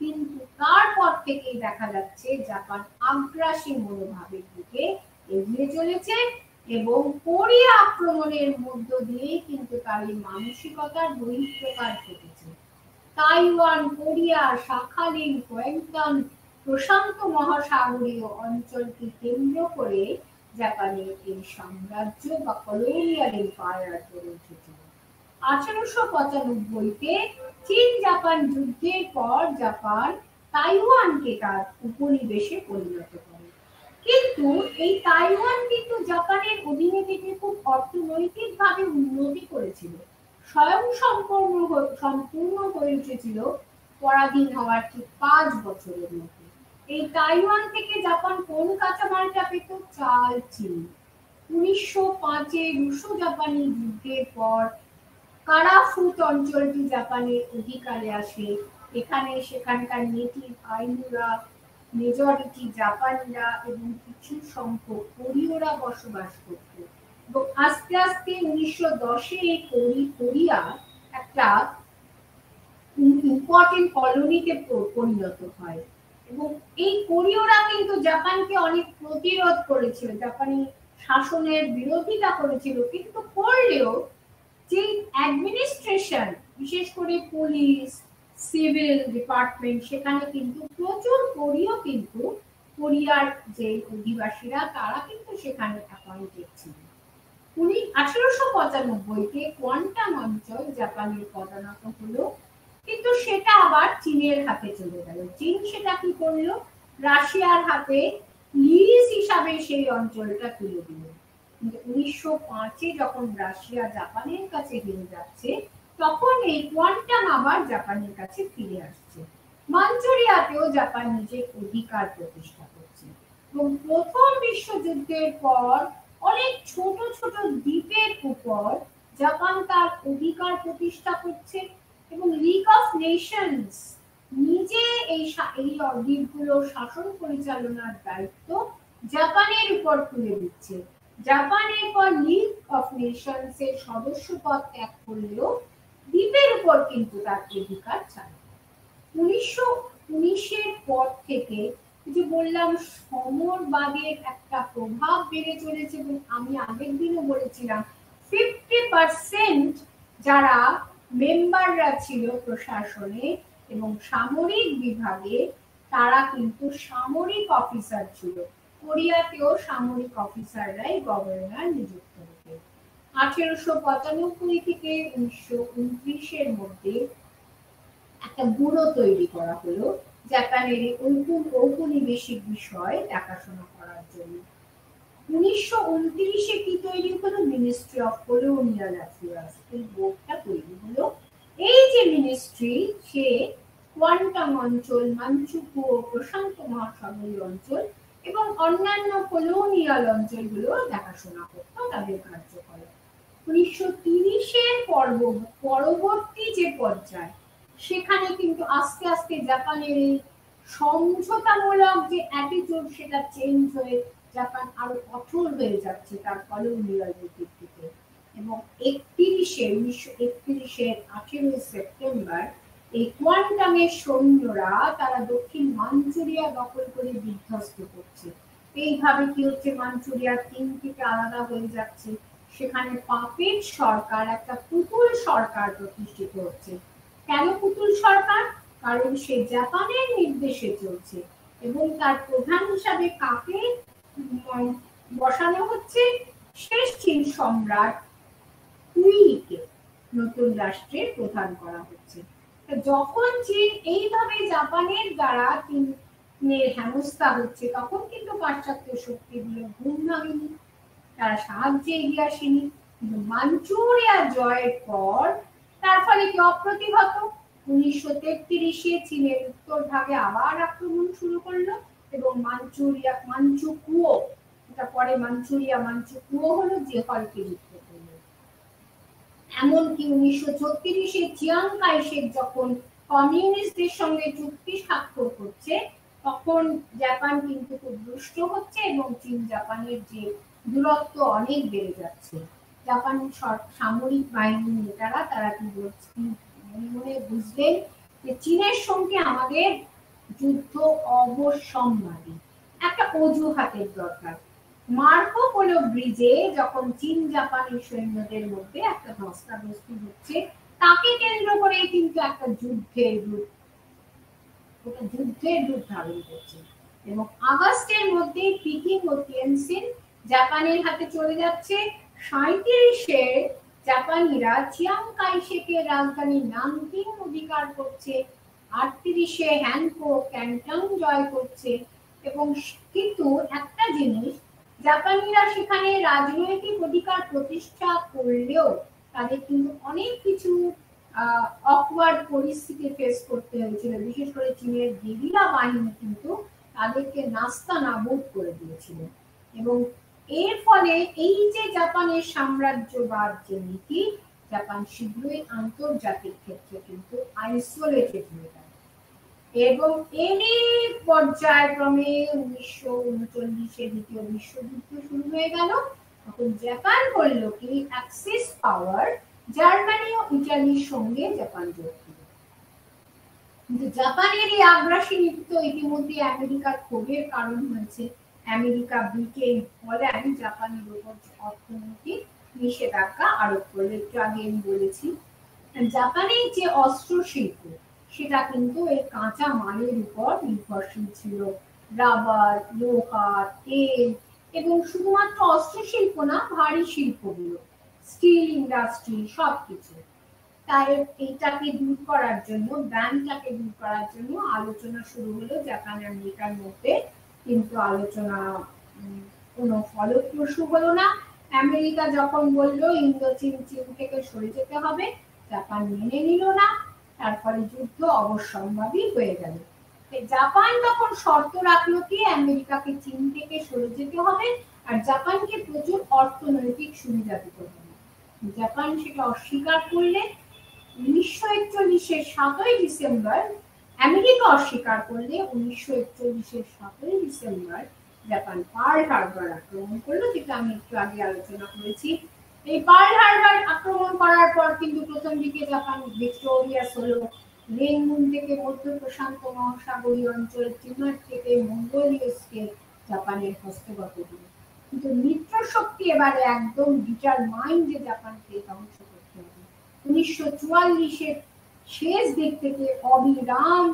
কিন্তু তারপর থেকেই দেখা যাচ্ছে জাপান আগ্রাসী মনোভাবের দিকে এগিয়ে চলেছে এবং কোরিয়া আক্রমণের মধ্য দিয়ে কিন্তু তার এই মানসিকতার বহিঃপ্রকাশ ঘটেছে। তাইওয়ান, কোরিয়া, শাখালিন, কোয়েঙ্কান প্রশান্ত মহাসাগরীয় অঞ্চলকে কেন্দ্র করে জাপানের এই সাম্রাজ্য বা কলোনিয়াল এম্পায়ার গড়ে উঠেছিল। 1895-তে চীন জাপান যুদ্ধের পর জাপান তাইওয়ানকে তার উপনিবেশে পরিণত করে, কিন্তু এই তাইওয়ান কিন্তু জাপানের অধীনে থেকে খুব অর্থনৈতিকভাবে উন্নতি করেছিল, সম্পূর্ণ হয়ে উঠেছিল পরাধীন হওয়ার ঠিক 5 বছরের মধ্যে। এই তাইওয়ান থেকে জাপান কোন কাঁচামালটা পেত? চাল, চিনি। 1905-এ রুশো জাপানি যুদ্ধের পর কারাফুট অঞ্চলটি জাপানের অধিকারে আসে। এখানে সেখানকার নেটিভ আইনুরা, মেজরিটি জাপানিরা এবং কিছু সংখ্যক কোরীয়রা বসবাস করত এবং আস্তে আস্তে 1910-এ এই কোরিয়া একটা ইম্পর্টেন্ট কলোনিতে পরিণত হয় এবং এই কোরীয়রা কিন্তু জাপানকে অনেক প্রতিরোধ করেছিল, জাপানি শাসনের বিরোধিতা করেছিল, কিন্তু করলেও যে অ্যাডমিনিস্ট্রেশন, বিশেষ করে পুলিশ, সিভিল ডিপার্টমেন্ট, সেখানে কিন্তু প্রচুর কোরীয় কিন্তু কোরিয়ার যে অধিবাসীরা তারা কিন্তু সেখানে অ্যাপয়েন্টেড ছিল। 1895-তে কোয়ান্টাম অঞ্চল জাপানের পদানত হলো, কিন্তু সেটা আবার চীনের হাতে চলে গেল। চীন সেটা কি করলো? রাশিয়ার হাতে লিজ হিসাবে সেই অঞ্চলটা তুলে দিল। 1905-এ যখন রাশিয়া জাপানের কাছে হেরে যাচ্ছে, তখন এই কোয়ান্টাম আবার জাপানের কাছে ফিরে আসছে। মাঞ্চুরিয়াতেও জাপান নিজের অধিকার প্রতিষ্ঠা করছে এবং প্রথম বিশ্বযুদ্ধের পর অনেক ছোট ছোট দ্বীপের উপর জাপান তার অধিকার প্রতিষ্ঠা করছে এবং লিগ অফ নেশনস নিজে এই দ্বীপগুলো শাসন পরিচালনার দায়িত্ব জাপানের উপর তুলে দিচ্ছে। জাপান এরপর লিগ অফ নেশনস এর সদস্য পদ ত্যাগ করলেও দ্বীপের উপর কিন্তু তার অধিকার চায়। 1919-এর পর থেকে যে বললাম সমরবাদের একটা প্রভাব বেড়ে চলেছে এবং আমি আগের দিনও বলেছিলাম 50% যারা মেম্বাররা ছিল প্রশাসনে এবং সামরিক বিভাগে তারা কিন্তু সামরিক অফিসার ছিল। কোরিয়াতেও সামরিক অফিসাররাই গভর্নর নিযুক্ত হতেন। 1895 থেকে 1929-এর মধ্যে একটা ব্যুরো তৈরি করা হলো জাপানের ঔপনিবেশিক বিষয় দেখাশোনা করার জন্য। 1929-এ কি তৈরি হলো? মিনিস্ট্রি অফ কলোনিয়াল অ্যাফেয়ার্স, এই বোর্ডটা তৈরি হলো। এই যে মিনিস্ট্রি, সে কোয়ান্টাম অঞ্চল, মানচুকুও, প্রশান্ত মহাসাগরীয় অঞ্চল এবং অন্যান্য কলোনিয়াল অঞ্চলগুলো দেখাশোনা করত তাদের কার্যকলাপ। 1930-এর পরবর্তী যে পর্যায়, সেখানে কিন্তু আস্তে আস্তে জাপানের এই সমঝোতামূলক যে অ্যাটিটিউড সেটা চেঞ্জ হয়ে জাপান আরো কঠোর হয়ে যাচ্ছে তার কলোনিয়াল নীতির দিকে এবং 1931-এর 18 সেপ্টেম্বর এই কোয়ান্টামের সৈন্যরা তারা দক্ষিণ মাঞ্চুরিয়া দখল করে বিধ্বস্ত করছে। এইভাবে কি হচ্ছে? মাঞ্চুরিয়া 3 থেকে আলাদা হয়ে যাচ্ছে। সেখানে পাপেট সরকার, একটা পুতুল সরকার প্রতিষ্ঠিত হচ্ছে। কেন পুতুল সরকার? কারণ সে জাপানের নির্দেশে চলছে এবং তার প্রধান হিসাবে কাকে বসানো হচ্ছে? শেষ চীন সম্রাট হুইকে নতুন রাষ্ট্রের প্রধান করা হচ্ছে। যখন চীন এইভাবে জাপানের দ্বারা চীনের হেনস্থা হচ্ছে, তখন কিন্তু পাশ্চাত্য শক্তিগুলো ঘুম ভাঙেনি, তারা সাহায্যে এগিয়ে আসেনি। কিন্তু মাঞ্চুরিয়া জয়ের পর তার ফলে কি অপ্রতিহত 1933-এ চীনের উত্তর ভাগে আবার আক্রমণ শুরু করলো এবং মাঞ্চুকুও, এটা পরে মাঞ্চুকুও হলো, যে ফলকে যুক্ত করলো। এমনকি 1936-এ চিয়াং কাই শেক যখন কমিউনিস্টদের সঙ্গে চুক্তি স্বাক্ষর করছে, তখন জাপান কিন্তু খুব দুষ্ট হচ্ছে এবং চীন জাপানের যে দূরত্ব অনেক বেড়ে যাচ্ছে। জাপান সামরিক বাহিনীর নেতারা তারা কি মনে মনে বুঝলেন যে চীনের সঙ্গে আমাদের যুদ্ধ অবশ্যম্ভাবী, একটা অজুহাতের দরকার। মার্কো পোলো ব্রিজে যখন চীন জাপানের সৈন্যদের মধ্যে একটা ধস্তাধস্তি হচ্ছে, তাকে কেন্দ্র করে কিন্তু একটা যুদ্ধের রূপ ধারণ করছে। এবং আগস্টের মধ্যে পিকিং ও তিয়ানজিন জাপানের হাতে চলে যাচ্ছে। 37-এ জাপানিরা চিয়াং কাই শেকের রাজধানী নানকিং অধিকার করছে। 38-এ হ্যানকো ক্যান্টন জয় করছে। এবং কিন্তু একটা জিনিস, জাপানিরা সেখানে রাজনৈতিক অধিকার প্রতিষ্ঠা করলেও তাদের কিন্তু অনেক কিছু অকওয়ার্ড পরিস্থিতি ফেস করতে হয়েছিল। বিশেষ করে চীনের গেরিলা বাহিনী কিন্তু তাদেরকে নাস্তানাবুদ করে দিয়েছিল। এবং এর ফলে এই যে জাপানের সাম্রাজ্যবাদ যে নীতি, জাপান শীঘ্রই আন্তর্জাতিক ক্ষেত্রে কিন্তু আইসোলেটেড হয়ে গেল। এবং এরই পর্যায়ক্রমে 1939-এ দ্বিতীয় বিশ্বযুদ্ধ শুরু হয়ে গেল। তখন জাপান বলল কি অ্যাক্সিস পাওয়ার জার্মানি ও ইটালির সঙ্গে জাপান যোগ দিল। কিন্তু জাপানের এই আগ্রাসী নীতি তো ইতিমধ্যে আমেরিকার ক্ষোভের কারণ হয়েছে। আমেরিকা, ব্রিটেন, হল্যান্ড জাপানের উপর অর্থনৈতিক নিষেধাজ্ঞা আরোপ করলো। একটু আগে আমি বলেছি জাপানের যে অস্ত্র শিল্প সেটা কিন্তু এই কাঁচা মালের উপর নির্ভরশীল ছিল। রাবার, লোহা, তেল এবং শুধুমাত্র অস্ত্র শিল্প না, ভারী শিল্পগুলো, স্টিল ইন্ডাস্ট্রি সবকিছু। তাই এইটাকে দূর করার জন্য, ব্যানটাকে দূর করার জন্য আলোচনা শুরু হলো জাপান আমেরিকার মধ্যে। কিন্তু আলোচনা কোনো ফলপ্রসূ হলো না। আমেরিকা যখন বললো ইন্দোচীন চীন থেকে সরে যেতে হবে, জাপান মেনে নিল না। তার ফলে যুদ্ধ অবশ্যম্ভাবী হয়ে গেল। জাপান তখন শর্ত রাখলো কি আমেরিকাকে চীন থেকে সরে যেতে হবে আর জাপানকে প্রচুর অর্থনৈতিক সুবিধা দিতে হবে। জাপান সেটা অস্বীকার করলে 1941-এর 7ই ডিসেম্বর, আমেরিকা অস্বীকার করলে 1941-এর 7ই ডিসেম্বর জাপান পার্ল হারবার আক্রমণ করলো, যেটা আমি একটু আগে আলোচনা করেছি। এই পার্ল হারবার আক্রমণ করার পর কিন্তু প্রথম দিকে জাপান ভিক্টোরিয়াস হলো। রেনমুন থেকে মধ্য প্রশান্ত মহাসাগরীয় অঞ্চল, তিমুর থেকে মঙ্গোলিয়াসকে জাপানের হস্তগত হলো। কিন্তু মিত্র শক্তি এবারে একদম ডিটারমাইন্ড যে জাপানকে ধ্বংস করতে হবে। 1944-এর শেষ দিক থেকে অবিরাম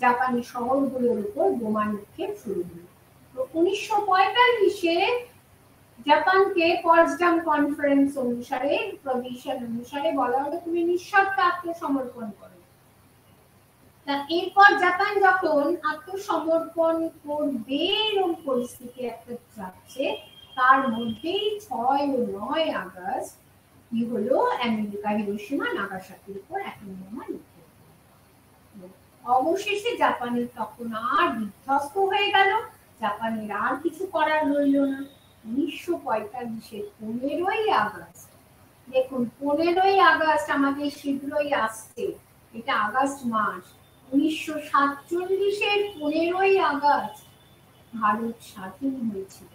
জাপানি শহরগুলোর উপর বোমা নিক্ষেপ শুরু হলো। তো 1945-এ জাপানকে পটসডাম কনফারেন্স অনুসারে, প্রভিশন অনুসারে বলা হলো তুমি নিঃশর্ত আত্মসমর্পণ করো। তা এরপর জাপান যখন আত্মসমর্পণ করবে এরকম পরিস্থিতি একটা যাচ্ছে, তার মধ্যেই 6 ও 9 আগস্ট কি হলো, আমেরিকা হিরোশিমা নাগাসাকির উপর অ্যাটম বোমা নিক্ষেপ করলো। অবশেষে জাপানের তখন আর বিধ্বস্ত হয়ে গেল, জাপানের আর কিছু করার রইল না। 1945-এর 15ই আগস্ট, দেখুন 15ই আগস্ট আমাদের শীঘ্রই আসছে, এটা আগস্ট মাস। 1947-এর 15ই আগস্ট ভারত স্বাধীন হয়েছিল।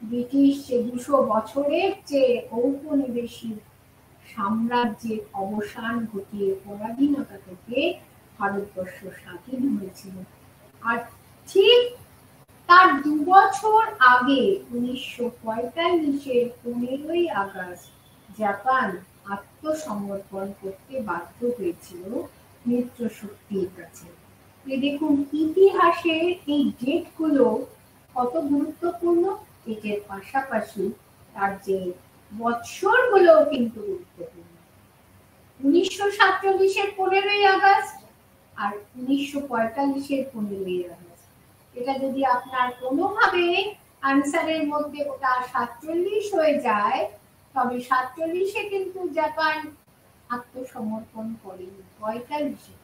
ব্রিটিশ যে 200 বছরের যে ঔপনিবেশিক সাম্রাজ্যের অবসান ঘটিয়ে পরাধীনতা থেকে ভারতবর্ষ স্বাধীন হয়েছিল। আর ঠিক তার 2 বছর আগে 1945-এর 15ই আগস্ট জাপান আত্মসমর্পণ করতে বাধ্য হয়েছিল মিত্র শক্তির কাছে। দেখুন ইতিহাসের এই ডেটগুলো কত গুরুত্বপূর্ণ, এর পাশাপাশি তার যে বৎসরগুলো কিন্তু গুরুত্বপূর্ণ। 1947-এর 15ই আগস্ট আর 1945-এর 15ই আগস্ট। এটা যদি আপনার কোনোভাবে আনসারের মধ্যে ওটা 47 হয়ে যায়, তবে 47-এ কিন্তু জাপান আত্মসমর্পণ করেনি, 45-এ।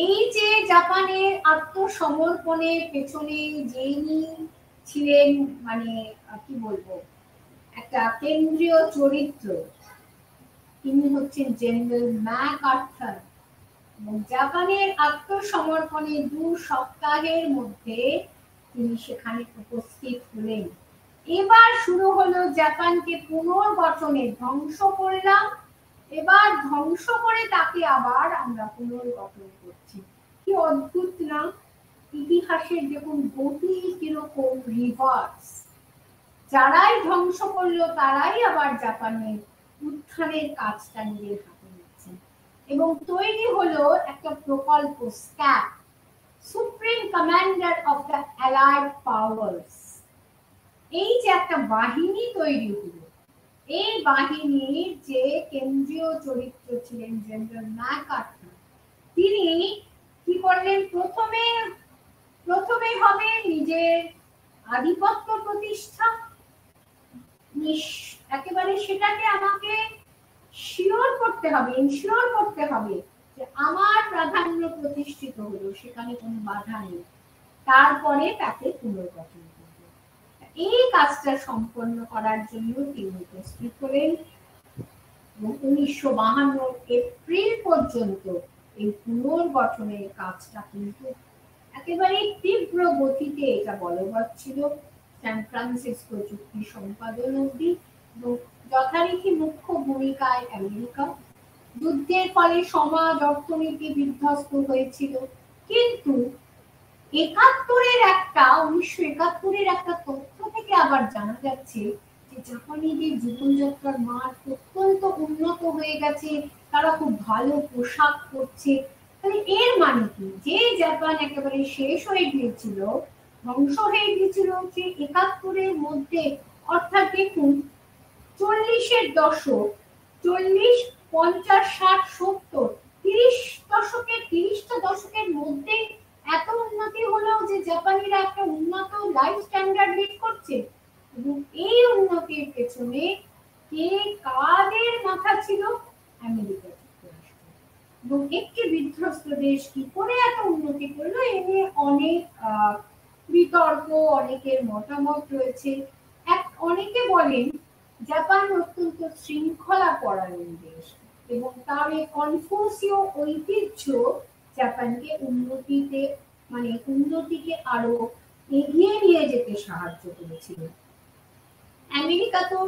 এই যে জাপানের আত্মসমর্পণের পেছনে যিনি ছিলেন, মানে কি বলবো, একটা কেন্দ্রীয় চরিত্র, তিনি হচ্ছেন জেনারেল ম্যাকআর্থার। এবং জাপানের আত্মসমর্পণের 2 সপ্তাহের মধ্যে তিনি সেখানে উপস্থিত হলেন। এবার শুরু হলো জাপানকে পুনর্গঠনে, ধ্বংস করলাম, এবার ধ্বংস করে তাকে আবার আমরা পুনর্গঠন করছি। কি অদ্ভুত না? ইতিহাসের দেখুন গতি কিরকম রিভার্স। যারাই ধ্বংস করলো তারাই আবার জাপানের উত্থানের কাজটা নিজের হাতে নিচ্ছেন। এবং তৈরি হলো একটা প্রকল্প, স্ক্যাপ, supreme commander of the allied powers. এই যে একটা বাহিনী তৈরি হলো, এই বাহিনীর যে কেন্দ্রীয় চরিত্র ছিলেন জেনারেল ম্যাকআর্থার, তিনি কি করলেন? প্রথমে হবে নিজের আধিপত্য প্রতিষ্ঠা, একেবারে সেটাকে আমাকে শিওর করতে হবে, ইনশিওর করতে হবে যে আমার প্রাধান্য প্রতিষ্ঠিত হলো, সেখানে কোনো বাধা নেই। তারপরে তাকে পুনর্গঠন করবে। এই কাজটা সম্পন্ন করার জন্য তিনি উপস্থিত হলেন। 1952 এপ্রিল পর্যন্ত এই পুনর্গঠনের কাজটা কিন্তু একেবারে তীব্র গতিতে এটা বলবৎ ছিল, সান ফ্রান্সিসকো চুক্তি সম্পাদন অবধি। এবং যথারীতি মুখ্য ভূমিকায় আমেরিকা। যুদ্ধের ফলে সমাজ অর্থনীতি বিধ্বস্ত হয়েছিল, কিন্তু 1971 একটা তথ্য থেকে আবার জানা যাচ্ছে যে জাপানিদের জীবনযাত্রার মান অত্যন্ত উন্নত হয়ে গেছে, তারা খুব ভালো পোশাক পরছে। তাহলে এর মানে কি? যে জাপান একেবারে শেষ হয়ে গিয়েছিল, ধ্বংস হয়ে গিয়েছিল, যে 71-এর মধ্যে, অর্থাৎ দেখুন 40-এর দশক, 40, 50, 60, 70, 30টা দশকের মধ্যে এত উন্নতি হলো যে জাপানিরা একটা উন্নত লাইফ স্ট্যান্ডার্ড লিড করছে। এবং এই উন্নতির পেছনে কে কাদের মাথা ছিল? আমেরিকা যুক্তরাষ্ট্র। এবং একটি বিধ্বস্ত দেশ কি করে এত উন্নতি করলো, এ নিয়ে অনেক বিতর্ক, অনেকের মতামত রয়েছে। অনেকে বলেন জাপান অত্যন্ত শৃঙ্খলা পরায়ণ দেশ এবং তার এই কনফুসীয় ঐতিহ্য জাপানকে উন্নতিকে আরো এগিয়ে নিয়ে যেতে সাহায্য করেছিল। আমেরিকা তো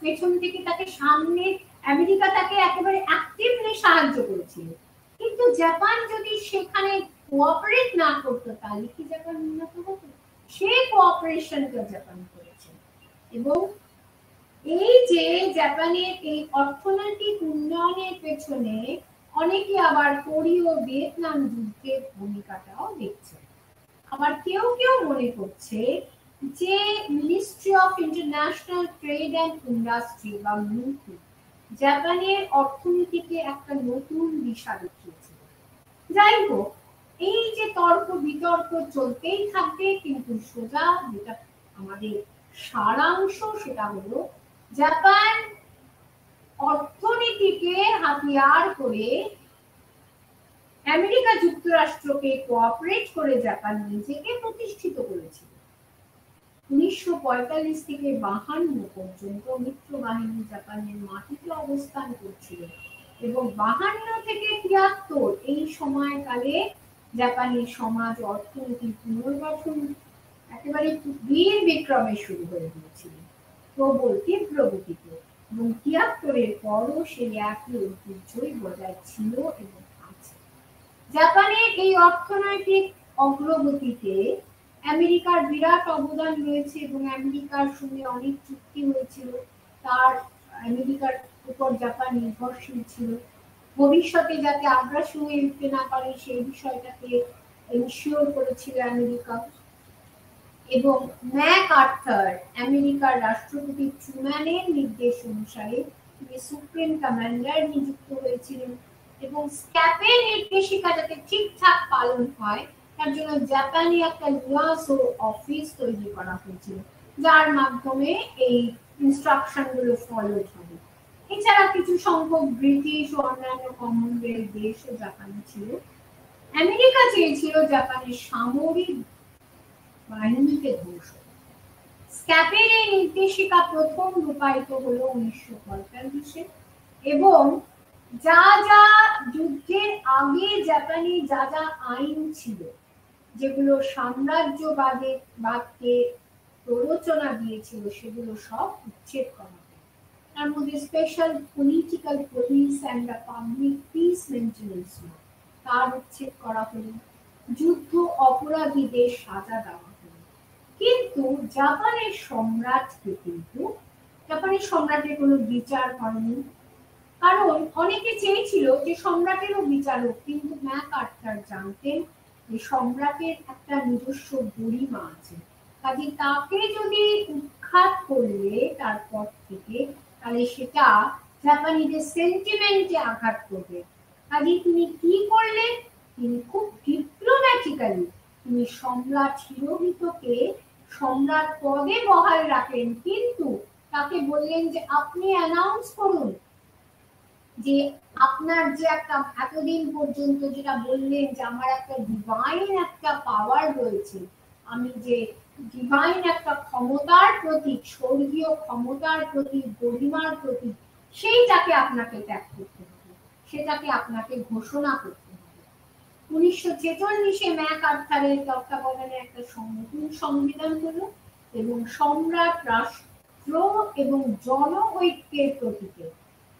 পেছন থেকে তাকে আমেরিকা তাকে একেবারে অ্যাক্টিভলি সাহায্য করেছিল, কিন্তু জাপান যদি সেখানে কোঅপারেট না করতো তাহলে কি জাপান উন্নত হতো? সে কোঅপারেশনটা জাপান করেছে। এবং এই যে জাপানের এই অর্থনৈতিক উন্নয়নের পেছনে অনেকে আবার কোরিয়া ও ভিয়েতনাম যুদ্ধের ভূমিকাটাও দেখছে। আবার কেউ কেউ মনে করছে যে ministry of international trade and industry বা মিন্টি জাপানের অর্থনীতিকে একটা নতুন দিশা দেখিয়েছে। যাই হোক, এই যে তর্ক বিতর্ক চলতেই থাকবে, কিন্তু সোজা যেটা আমাদের সারাংশ সেটা হলো জাপান অর্থনীতিকে হাতিয়ার করে আমেরিকা যুক্তরাষ্ট্রকে কোঅপারেট করে জাপান নিজেকে প্রতিষ্ঠিত করেছিল। 1945 থেকে 52 পর্যন্ত মিত্র বাহিনী জাপানের মাটিতে অবস্থান করছিল এবং 52 থেকে 73 এই সময়কালে জাপানি সমাজ অর্থনীতির পুনর্গঠন একেবারে বীর বিক্রমে শুরু হয়ে গিয়েছিল, প্রবল তীব্র গতিতে। এবং 73-এর পরও সেই একই ঐতিহ্যই বজায় ছিল এবং আছে। জাপানের এই অর্থনৈতিক অগ্রগতিতে আমেরিকার বিরাট অবদান রয়েছে এবং আমেরিকার সঙ্গে অনেক চুক্তি হয়েছিল। তার আমেরিকার উপর জাপান নির্ভরশীল ছিল, ভবিষ্যতে যাতে আগ্রাসী হয়ে উঠতে না পারে সেই বিষয়টাকে এনশিওর করেছিল আমেরিকা। এবং ম্যাকআর্থার আমেরিকার রাষ্ট্রপতি ট্রুম্যানের নির্দেশ অনুসারে তিনি সুপ্রিম কমান্ডার নিযুক্ত হয়েছিলেন এবং স্ক্যাপের নির্দেশিকা যাতে ঠিকঠাক পালন হয় তার জন্য জাপানি একটা লিয়াজো অফিস তৈরি করা হয়েছিল, যার মাধ্যমে এই ইনস্ট্রাকশন গুলো ফলো হবে। এছাড়া কিছু সংখ্যক ব্রিটিশ ও অন্যান্য কমনওয়েলথ দেশও জাপানে ছিল। আমেরিকা চেয়েছিল জাপানের সামরিক বাহিনীকে ধ্বংস। স্ক্যাপের এই নির্দেশিকা প্রথম রূপায়িত হলো 1945-এ এবং যা যা যুদ্ধের আগে জাপানি যা যা আইন ছিল যেগুলো সাম্রাজ্যবাদকে প্ররোচনা দিয়েছিল সেগুলো সব উচ্ছেদ করা হয়। তার মধ্যে special political police and the public peace maintenance law তার উচ্ছেদ করা হলো, যুদ্ধ অপরাধীদের সাজা দেওয়া হলো। কিন্তু জাপানের সম্রাটের কোনো বিচার হয়নি, কারণ অনেকে চেয়েছিল যে সম্রাটেরও বিচার হোক, কিন্তু ম্যাকআর্থার জানতেন যে সম্রাটের একটা নিজস্ব গরিমা আছে, কাজে তাকে যদি উৎখাত করলে তারপর থেকে, তাহলে সেটা জাপানিদের সেন্টিমেন্টে আঘাত করবে। কাজে তিনি কি করলেন, তিনি খুব ডিপ্লোম্যাটিক্যালি তিনি সম্রাট হিরোহিতোকে সম্রাট পদে বহাল রাখলেন, কিন্তু তাকে বললেন যে আপনি অ্যানাউন্স করুন যে আপনার যে একটা এতদিন পর্যন্ত যেটা বললেন যে আমার একটা ডিভাইন একটা পাওয়ার রয়েছে, আমি যে ডিভাইন একটা ক্ষমতার প্রতীক, স্বর্গীয় ক্ষমতার প্রতীক, গরিমার প্রতীক, সেইটাকে আপনাকে ত্যাগ করতে হবে, সেটাকে আপনাকে ঘোষণা করতে হবে। 1946-এ ম্যাকআর্থারের তত্ত্বাবধানে একটা নতুন সংবিধান হলো এবং সম্রাট রাষ্ট্র এবং জন ঐক্যের প্রতীকে,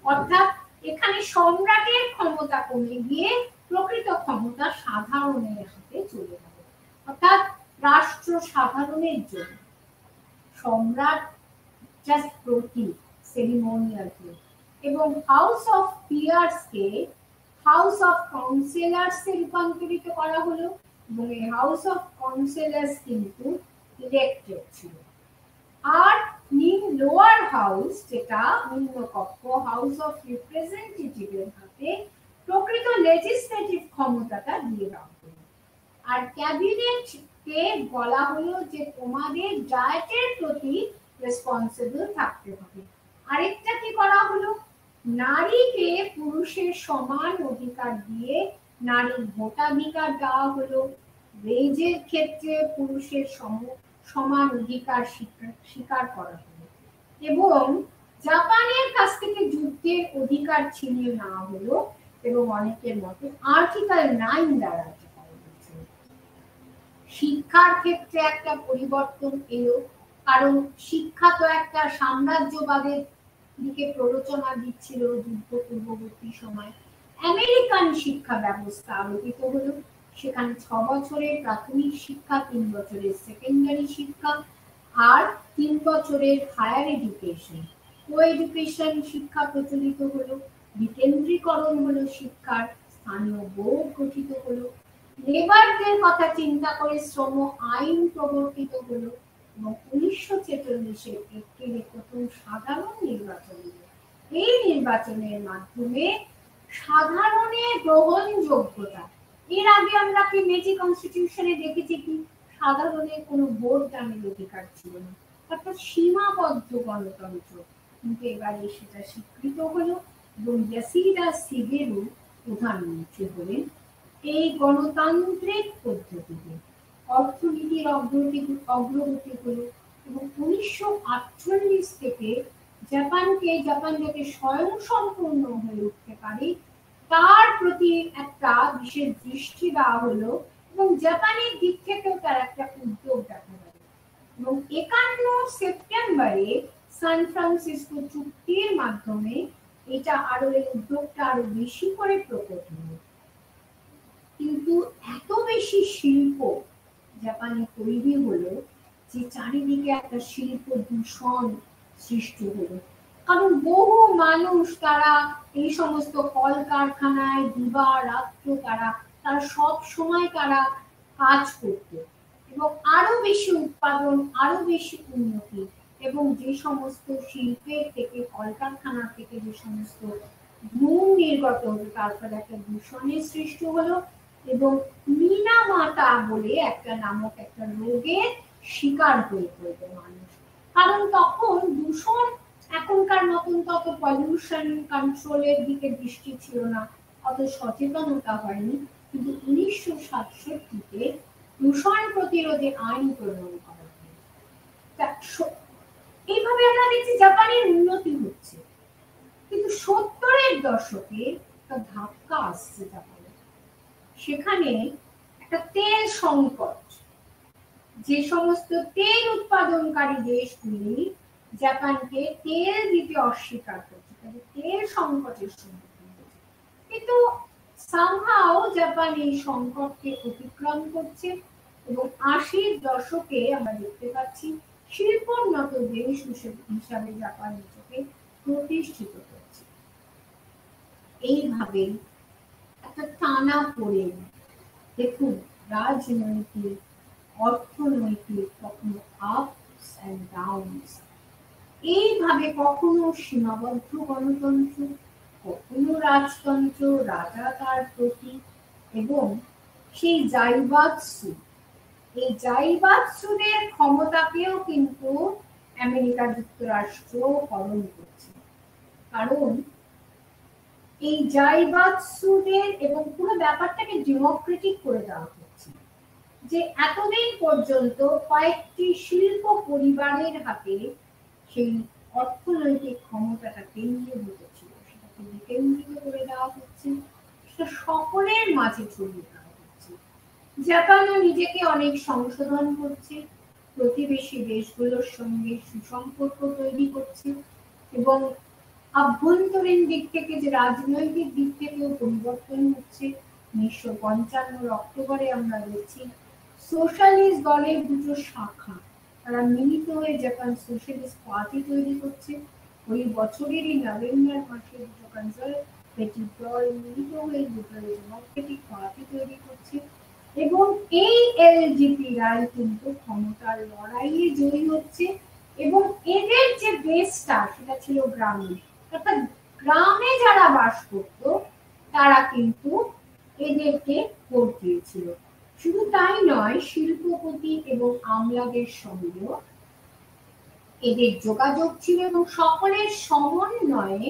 অর্থাৎ এখানে সম্রাটের ক্ষমতা কমে গিয়ে প্রকৃত ক্ষমতা সাধারণের হাতে চলে যাবে, অর্থাৎ রাষ্ট্র সাধারণের জন্য, সম্রাট জাস্ট প্রতীক, সেরিমোনিয়াল। এবং হাউস অফ পিয়ার্সকে হাউস অফ কাউন্সিলর্সে রূপান্তরিত করা হলো এবং এই হাউস অফ কাউন্সিলর্স কিন্তু ইলেক্টেড ছিল। আর লোয়ার হাউস, যেটা নিম্নকক্ষ, হাউস অফ রিপ্রেজেন্টেটিভের হাতে প্রকৃত লেজিসলেটিভ ক্ষমতাটা দিয়ে দেওয়া হলো। আর ক্যাবিনেটকে বলা হলো যে তোমাদের ডায়েটের প্রতি রেসপন্সিবল থাকতে হবে। আরেকটা কি করা হলো, নারীকে পুরুষের সমান অধিকার দিয়ে নারীর ভোটাধিকার দেওয়া হলো, ওয়েজের ক্ষেত্রে পুরুষের সমান অধিকার স্বীকার করা হলো এবং জাপানের কাছ থেকে যুদ্ধের অধিকার ছিনিয়ে নেওয়া হলো এবং অনেকের মতে আর্টিকেল 9 দ্বারা শিক্ষার ক্ষেত্রে একটা পরিবর্তন এলো, কারণ শিক্ষা তো একটা সাম্রাজ্যবাদের দিকে প্ররোচনা দিচ্ছিল যুদ্ধ পূর্ববর্তী সময়। আমেরিকান শিক্ষা ব্যবস্থা আরোপিত হলো, সেখানে 6 বছরের প্রাথমিক শিক্ষা, 3 বছরের সেকেন্ডারি শিক্ষা আর 3 বছরের হায়ার এডুকেশন, কো-এডুকেশন শিক্ষা প্রচলিত হলো, বিকেন্দ্রীকরণ হলো শিক্ষার, স্থানীয় বোর্ড গঠিত হলো, লেবারদের কথা চিন্তা করে শ্রম আইন প্রবর্তিত হলো এবং 1946-এ এপ্রিলে প্রথম সাধারণ নির্বাচন হলো। এই নির্বাচনের মাধ্যমে সাধারণের গ্রহণযোগ্যতা, এর আগে আমরা কি মেজি কনস্টিটিউশনে দেখেছি কি সাধারণের কোনো ভোট দানের অধিকার ছিল না, অর্থাৎ সীমাবদ্ধ গণতন্ত্র, কিন্তু এবারে সেটা স্বীকৃত হলো এবং ইয়াসিডা সিগেরু প্রধানমন্ত্রী হলেন। এই গণতান্ত্রিক পদ্ধতিতে অর্থনীতির অগ্রগতি হলো এবং 1948 থেকে জাপান যাতে স্বয়ংসম্পূর্ণ হয়ে উঠতে পারে তার প্রতি একটা বিশেষ দৃষ্টি দেওয়া হলো এবং জাপানের দিক থেকেও তার একটা উদ্যোগ দেখা গেল এবং 51 সেপ্টেম্বরে সান ফ্রান্সিসকো চুক্তির মাধ্যমে এটা আরো এই উদ্যোগটা আরো বেশি করে প্রকট হলো। কিন্তু এত বেশি শিল্প জাপানে তৈরি হলো যে চারিদিকে একটা শিল্প দূষণ সৃষ্টি হলো, কারণ বহু মানুষ তারা এই সমস্ত কলকারখানায় দিবারাত্র তারা সব সময় তারা কাজ করত এবং আরো বেশি উৎপাদন, আরো বেশি উন্নতি এবং যে সমস্ত শিল্পের থেকে, কলকারখানা থেকে যে সমস্ত ধূম নির্গত হতো তার ফলে একটা দূষণের সৃষ্টি হলো এবং মিনামাতা বলে একটা নামক একটা রোগের শিকার হয়ে পড়বে মানুষ, কারণ তখন দূষণ এখনকার মতন তত পলিউশন কন্ট্রোলের দিকে দৃষ্টি ছিল না, অত সচেতনতা হয়নি, কিন্তু 1967-তে দূষণ প্রতিরোধে আইন প্রণয়ন করা হয়। এইভাবে আমরা দেখছি জাপানের উন্নতি হচ্ছে, কিন্তু 70-এর দশকে একটা ধাক্কা আসছে জাপানে, সেখানে একটা তেল সংকট, যে সমস্ত তেল উৎপাদনকারী দেশগুলি জাপানকে তেল দিতে অস্বীকার করছে, তাদের তেল সংকটের সম্মুখীন হচ্ছে, কিন্তু সামহাও জাপান এই সংকটকে অতিক্রম করছে এবং 80-র দশকে আমরা দেখতে পাচ্ছি শিল্পোন্নত দেশ হিসাবে জাপান নিজেকে প্রতিষ্ঠিত করছে। এইভাবে একটা টানা পড়ে দেখুন, রাজনৈতিক, অর্থনৈতিক, কখনো আপস এন্ড ডাউনস, এইভাবে কখনো সীমাবদ্ধ গণতন্ত্র, কখনো রাজতন্ত্র, রাজা তার প্রতি, এবং সেই জাইবাৎসু, এই জাইবাৎসুদের ক্ষমতাকেও কিন্তু আমেরিকা যুক্তরাষ্ট্র হরণ করছে। কারণ এই জাইবাৎসুদের এবং পুরো ব্যাপারটাকে ডেমোক্রেটিক করে দেওয়া হচ্ছে, যে এতদিন পর্যন্ত কয়েকটি শিল্প পরিবারের হাতে সেই অর্থনৈতিক ক্ষমতাটা কেন্দ্রীভূত ছিল, সেটাকে বিকেন্দ্রিত করে দেওয়া হচ্ছে, সেটা সকলের মাঝে ছড়িয়ে দেওয়া হচ্ছে। জাপানও নিজেকে অনেক সংশোধন করছে, প্রতিবেশী দেশগুলোর সঙ্গে সুসম্পর্ক তৈরি করছে, এবং আভ্যন্তরীণ দিক থেকে যে রাজনৈতিক দিক থেকেও পরিবর্তন হচ্ছে। 1955 অক্টোবরে আমরা দেখছি সোশ্যালিস্ট দলের দুটো শাখা তারা মিলিত হয়ে জাপান সোশ্যালিস্ট পার্টি তৈরি করছে। ওই বছরেরই নভেম্বর মাসে দুটো কনজারভেটিভ দল মিলিত হয়ে দুটো ডেমোক্রেটিক পার্টি তৈরি করছে, এবং এই এলডিপি রাই কিন্তু ক্ষমতার লড়াইয়ে জয়ী হচ্ছে, এবং এদের যে বেসটা সেটা ছিল গ্রামে, অর্থাৎ গ্রামে যারা বাস করত তারা কিন্তু এদেরকে ভোট দিয়েছিল। শুধু তাই নয়, শিল্পপতি এবং আমলাদের সঙ্গেও এদের যোগাযোগ ছিল, এবং সকলের সমন্বয়ে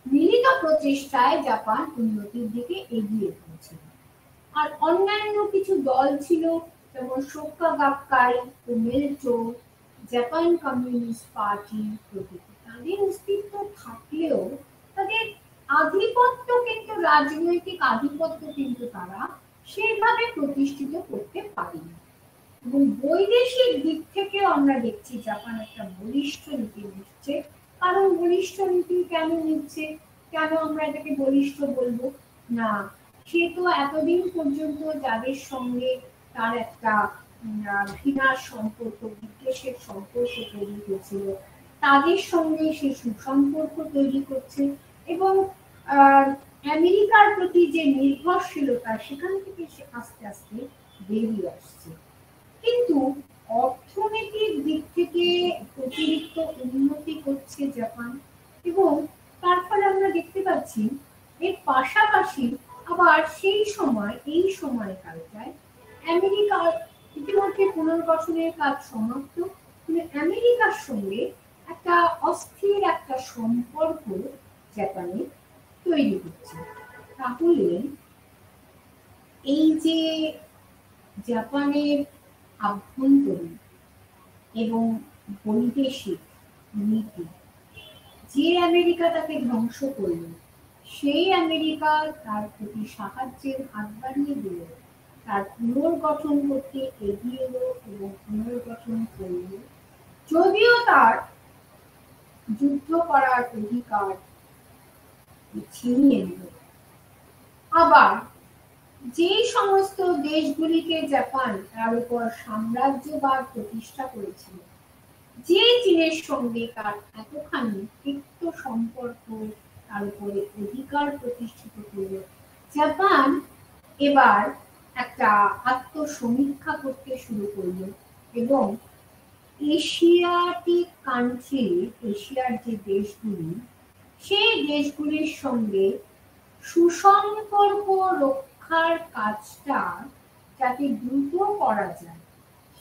মিলিত প্রচেষ্টায় জাপান উন্নতির দিকে এগিয়ে চলেছিল। আর অন্যান্য কিছু দল ছিল, যেমন শোক্কা গাক্কাই ও মেলটো, জাপান কমিউনিস্ট পার্টি প্রভৃতি। তাদের অস্তিত্ব থাকলেও তাদের আধিপত্য কিন্তু, রাজনৈতিক আধিপত্য কিন্তু তারা সেভাবে প্রতিষ্ঠিত করতে পারেনি। এবং বৈদেশিক দিক থেকেও আমরা দেখছি জাপান একটা বলিষ্ঠ নীতি নিচ্ছে। কারণ বলিষ্ঠ নীতি কেন নিচ্ছে, কেন আমরা এটাকে বলিষ্ঠ বলবো না, সে তো এতদিন পর্যন্ত যাদের সঙ্গে তার একটা ঘৃণার সম্পর্ক, বিদ্বেষের সম্পর্ক তৈরি হয়েছিল, তাদের সঙ্গে সে সুসম্পর্ক তৈরি করছে, এবং আমেরিকার প্রতি যে নির্ভরশীলতা সেখান থেকে সে আস্তে আস্তে বেরিয়ে আসছে। কিন্তু অর্থনৈতিক দিক থেকে অতিরিক্ত উন্নতি করছে জাপান, এবং তার ফলে আমরা দেখতে পাচ্ছি এর পাশাপাশি আবার সেই সময়, এই সময়কালটায় আমেরিকার ইতিমধ্যে পুনর্গঠনের কাজ সমাপ্ত, কিন্তু আমেরিকার সঙ্গে একটা অস্থির একটা সম্পর্ক জাপানে তৈরি হচ্ছে। তাহলে এই যে জাপানের আভ্যন্তরীণ এবং বৈদেশিক নীতি, যে আমেরিকা তাকে ধ্বংস করল, সেই আমেরিকা তার প্রতি সাহায্যের হাত বাড়িয়ে দিল, তার পুনর্গঠন করতে এগিয়ে এলো এবং পুনর্গঠন করল, যদিও তার যুদ্ধ করার অধিকার ছিনিয়ে নিল। আবার যে সমস্ত দেশগুলিকে জাপান তার উপর সাম্রাজ্যবাদ প্রতিষ্ঠা করেছিল, যে চীনের সঙ্গে তার এতখানি তিক্ত সম্পর্ক, তার উপরে অধিকার প্রতিষ্ঠিত করল, জাপান এবার একটা আত্মসমীক্ষা করতে শুরু করল, এবং এশিয়াটিক কান্ট্রি, এশিয়ার যে দেশগুলি, সেই দেশগুলির সঙ্গে সুসম্পর্ক রক্ষার কাজটা যাতে দ্রুত করা যায়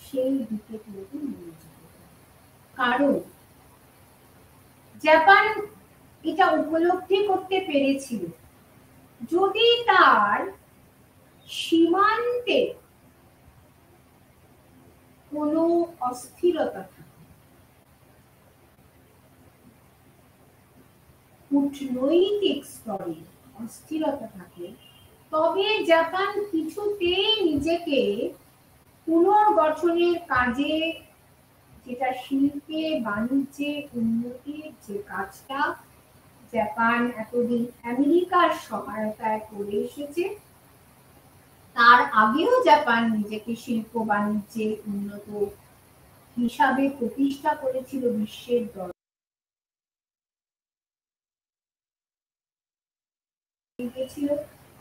সেই দিকে কিন্তু মনোযোগ। কারণ জাপান এটা উপলব্ধি করতে পেরেছিল, যদি তার সীমান্তে কোনো অস্থিরতা থাকে, কূটনৈতিক স্তরে অস্থিরতা থাকে, তবে জাপান কিছুতেই নিজেকে পুনর্গঠনের কাজে, যেটা শিল্পে বাণিজ্যে উন্নতির যে কাজটা জাপান এতদিন আমেরিকার সহায়তায় করে এসেছে, তার আগেও জাপান নিজেকে শিল্প বাণিজ্যে উন্নত হিসাবে প্রতিষ্ঠা করেছিল বিশ্বের দরবারে,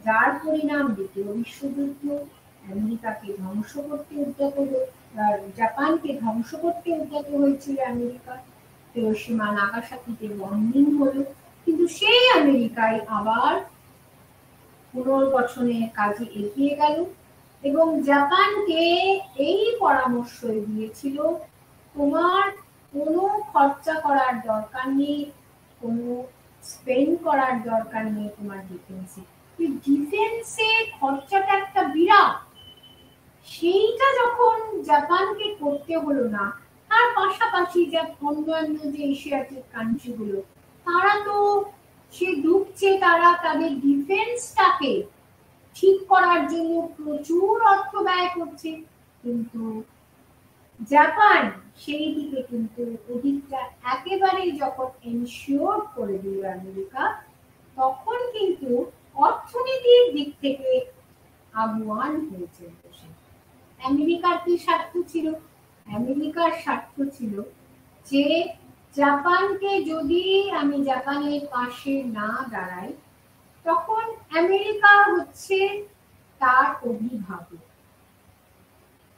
যার পরিণাম দ্বিতীয় বিশ্বযুদ্ধ। আমেরিকাকে ধ্বংস করতে উদ্যত, জাপানকে ধ্বংস করতে উদ্যত হয়েছিল আমেরিকা। হিরোশিমা নাগাসাকিতে বম্বিং হলো, কিন্তু সেই আমেরিকায় আবার পুনর্গঠনের কাজে এগিয়ে গেল এবং জাপানকে এই পরামর্শই দিয়েছিল, তোমার কোনো খরচা করার দরকার নেই, কোনো স্পেন্ড করার দরকার নেই তোমার ডিফেন্সে। ডিফেন্সে খরচাটা একটা বিরাট, সেইটা যখন জাপানকে করতে হলো না, তার পাশাপাশি যে অন্যান্য যে এশিয়াটিক কান্ট্রিগুলো, তারা তো সে ডুবছে, তারা তাদের ডিফেন্সটাকে ঠিক করার জন্য প্রচুর অর্থ ব্যয় করছে, কিন্তু জাপান সেই দিকে কিন্তু ওদিকটা একেবারে যখন এনশিওর করে দিল আমেরিকা, তখন কিন্তু অর্থনীতির দিক থেকে আগুয়ান হয়েছে। আমেরিকার কি স্বার্থ ছিল? আমেরিকার স্বার্থ ছিল যে জাপানকে যদি আমি জাপানের পাশে না দাঁড়াই, তখন আমেরিকা হচ্ছে তার অভিভাবক,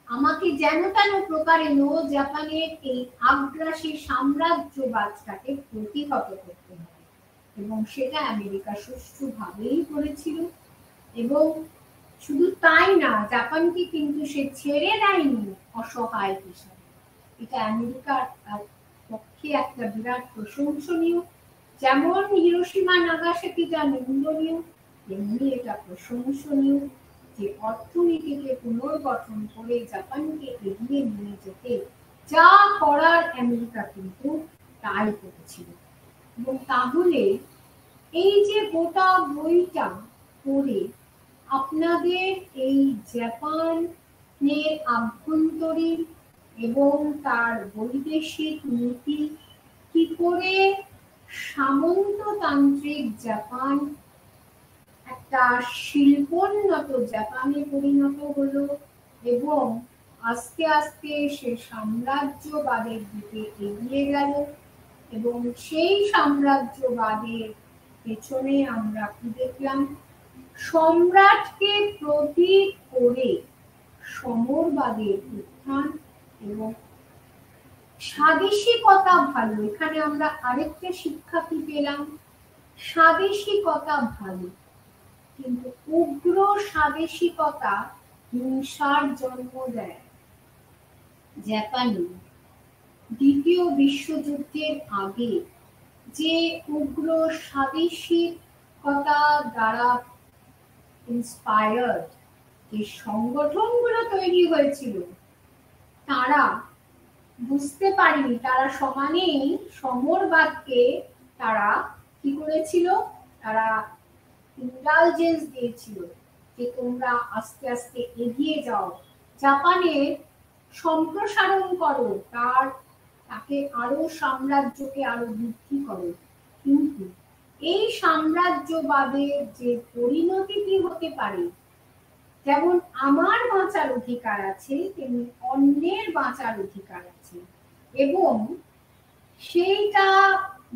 আমাকে যেন তেন প্রকারে জাপানের এই আগ্রাসী সাম্রাজ্যবাদটাকে প্রতিহত করতে হবে, এবং সেটা আমেরিকা সুষ্ঠুভাবেই করেছিল। এবং শুধু তাই না, জাপানকে কিন্তু সে ছেড়ে দেয়নি অসহায় হিসাবে। এটা আমেরিকার পক্ষে একটা বিরাট প্রশংসনীয়, যেমন হিরোশিমা নাগাসাকিটা নিন্দনীয়, তেমনি এটা প্রশংসনীয় যে অর্থনীতিকে পুনর্গঠন করে জাপানকে এগিয়ে নিয়ে যেতে যা করার আমেরিকা কিন্তু তাই করেছিল। এবং তাহলে এই যে গোটা বইটা পড়ে আপনাদের এই জাপানের আভ্যন্তরীণ এবং তার বৈদেশিক নীতি কি করে সামন্ততান্ত্রিক জাপান একটা শিল্পোন্নত জাপানে পরিণত হলো এবং আস্তে আস্তে সে সাম্রাজ্যবাদের দিকে এগিয়ে গেল, এবং সেই সাম্রাজ্যবাদের পেছনে আমরা কি দেখলাম? সম্রাটকে প্রতীক করে সমরবাদের উত্থান এবং স্বাদেশিকতা ভালো। এখানে আমরা আরেকটা শিক্ষা কি পেলাম? স্বাদেশিকতা ভালো, কিন্তু উগ্র স্বাদেশিকতা হিংসার জন্ম দেয়। জাপানে দ্বিতীয় বিশ্বযুদ্ধের আগে যে উগ্র স্বাদেশিকতা দ্বারা ইন্সপায়ার্ড যে সংগঠনগুলো তৈরি হয়েছিল, তারা বুঝতে পারেনি, তারা সমানেই সমরবাদকে তারা কি করেছিল, তারা ইন্ডালজেন্স দিয়েছিল যে তোমরা আস্তে আস্তে এগিয়ে যাও, জাপানের সম্প্রসারণ করো, তাকে আরো সাম্রাজ্যকে আরো বৃদ্ধি করো। কিন্তু এই সাম্রাজ্যবাদের যে পরিণতি কি হতে পারে, যেমন আমার বাঁচার অধিকার আছে, তেমনি অন্যের বাঁচার অধিকার আছে, এবং সেইটা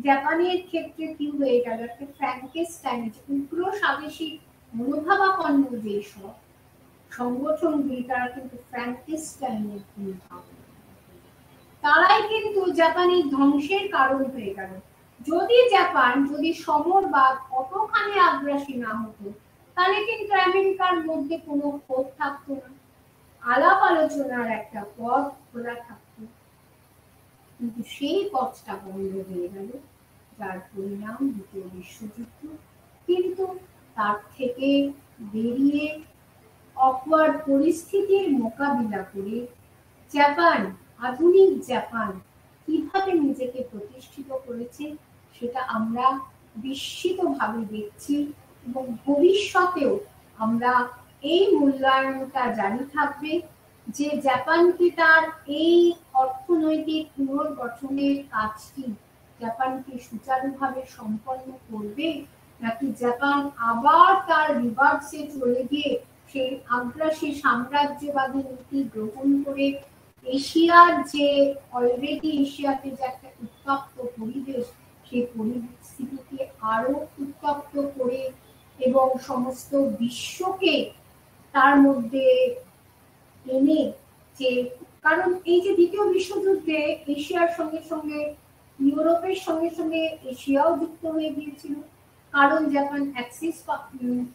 জাপানের ক্ষেত্রে কি হয়ে গেল, একটা ফ্র্যাঙ্কেস্টাইন, উগ্র স্বাদেশিক মনোভাবাপন্ন যেসব সংগঠনগুলি, তারা কিন্তু ফ্র্যাঙ্কেস্টাইনের ভূমিকা, তারাই কিন্তু জাপানের ধ্বংসের কারণ হয়ে গেল। যদি সমরবাদ অতখানি আগ্রাসী না হতো, তাহলে কিন্তু আমেরিকার মধ্যে কোনো ক্ষোভ থাকতো না, আলাপ আলোচনার একটা পথ খোলা থাকতো, কিন্তু সেই পথটা বন্ধ হয়ে গেল, যার পরিণাম দ্বিতীয় বিশ্বযুদ্ধ। কিন্তু তার থেকে বেরিয়ে অকওয়ার্ড পরিস্থিতির মোকাবিলা করে জাপান, আধুনিক জাপান কিভাবে নিজেকে প্রতিষ্ঠিত করেছে, সেটা আমরা বিস্মিতভাবে দেখছি, এবং ভবিষ্যতেও আমরা এই মূল্যায়নটা জারি থাকবে যে জাপানকে তার এই অর্থনৈতিক পুনর্গঠনের কাজটি জাপানকে সুচারুভাবে সম্পন্ন করবে, নাকি জাপান আবার তার রিভার্সে চলে গিয়ে সেই আগ্রাসী সাম্রাজ্যবাদী নীতি গ্রহণ করে এশিয়ার যে অলরেডি এশিয়াতে যে একটা উত্তপ্ত পরিবেশ, সেই পরিস্থিতিকে আরো উত্তপ্ত করে এবং সমস্ত বিশ্বকে তার মধ্যে এনে, যে কারণ এই যে দ্বিতীয় বিশ্বযুদ্ধে এশিয়ার সঙ্গে সঙ্গে ইউরোপের সঙ্গে সঙ্গে এশিয়াও যুক্ত হয়ে গিয়েছিল, কারণ জাপান অ্যাক্সিস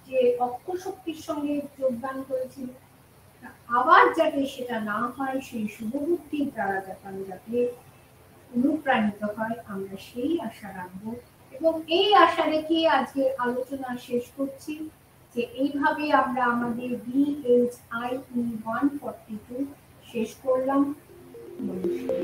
যে অক্ষ শক্তির সঙ্গে যোগদান করেছিল। আবার যাতে সেটা না হয় সেই শুভবুদ্ধির দ্বারা জাপান যাতে অনুপ্রাণিত হয়, আমরা সেই আশা রাখবো এবং এই আশা রেখে আজকের আলোচনা শেষ করছি, যে এইভাবে আমরা আমাদের BHIE 142 শেষ করলাম। নমস্কার।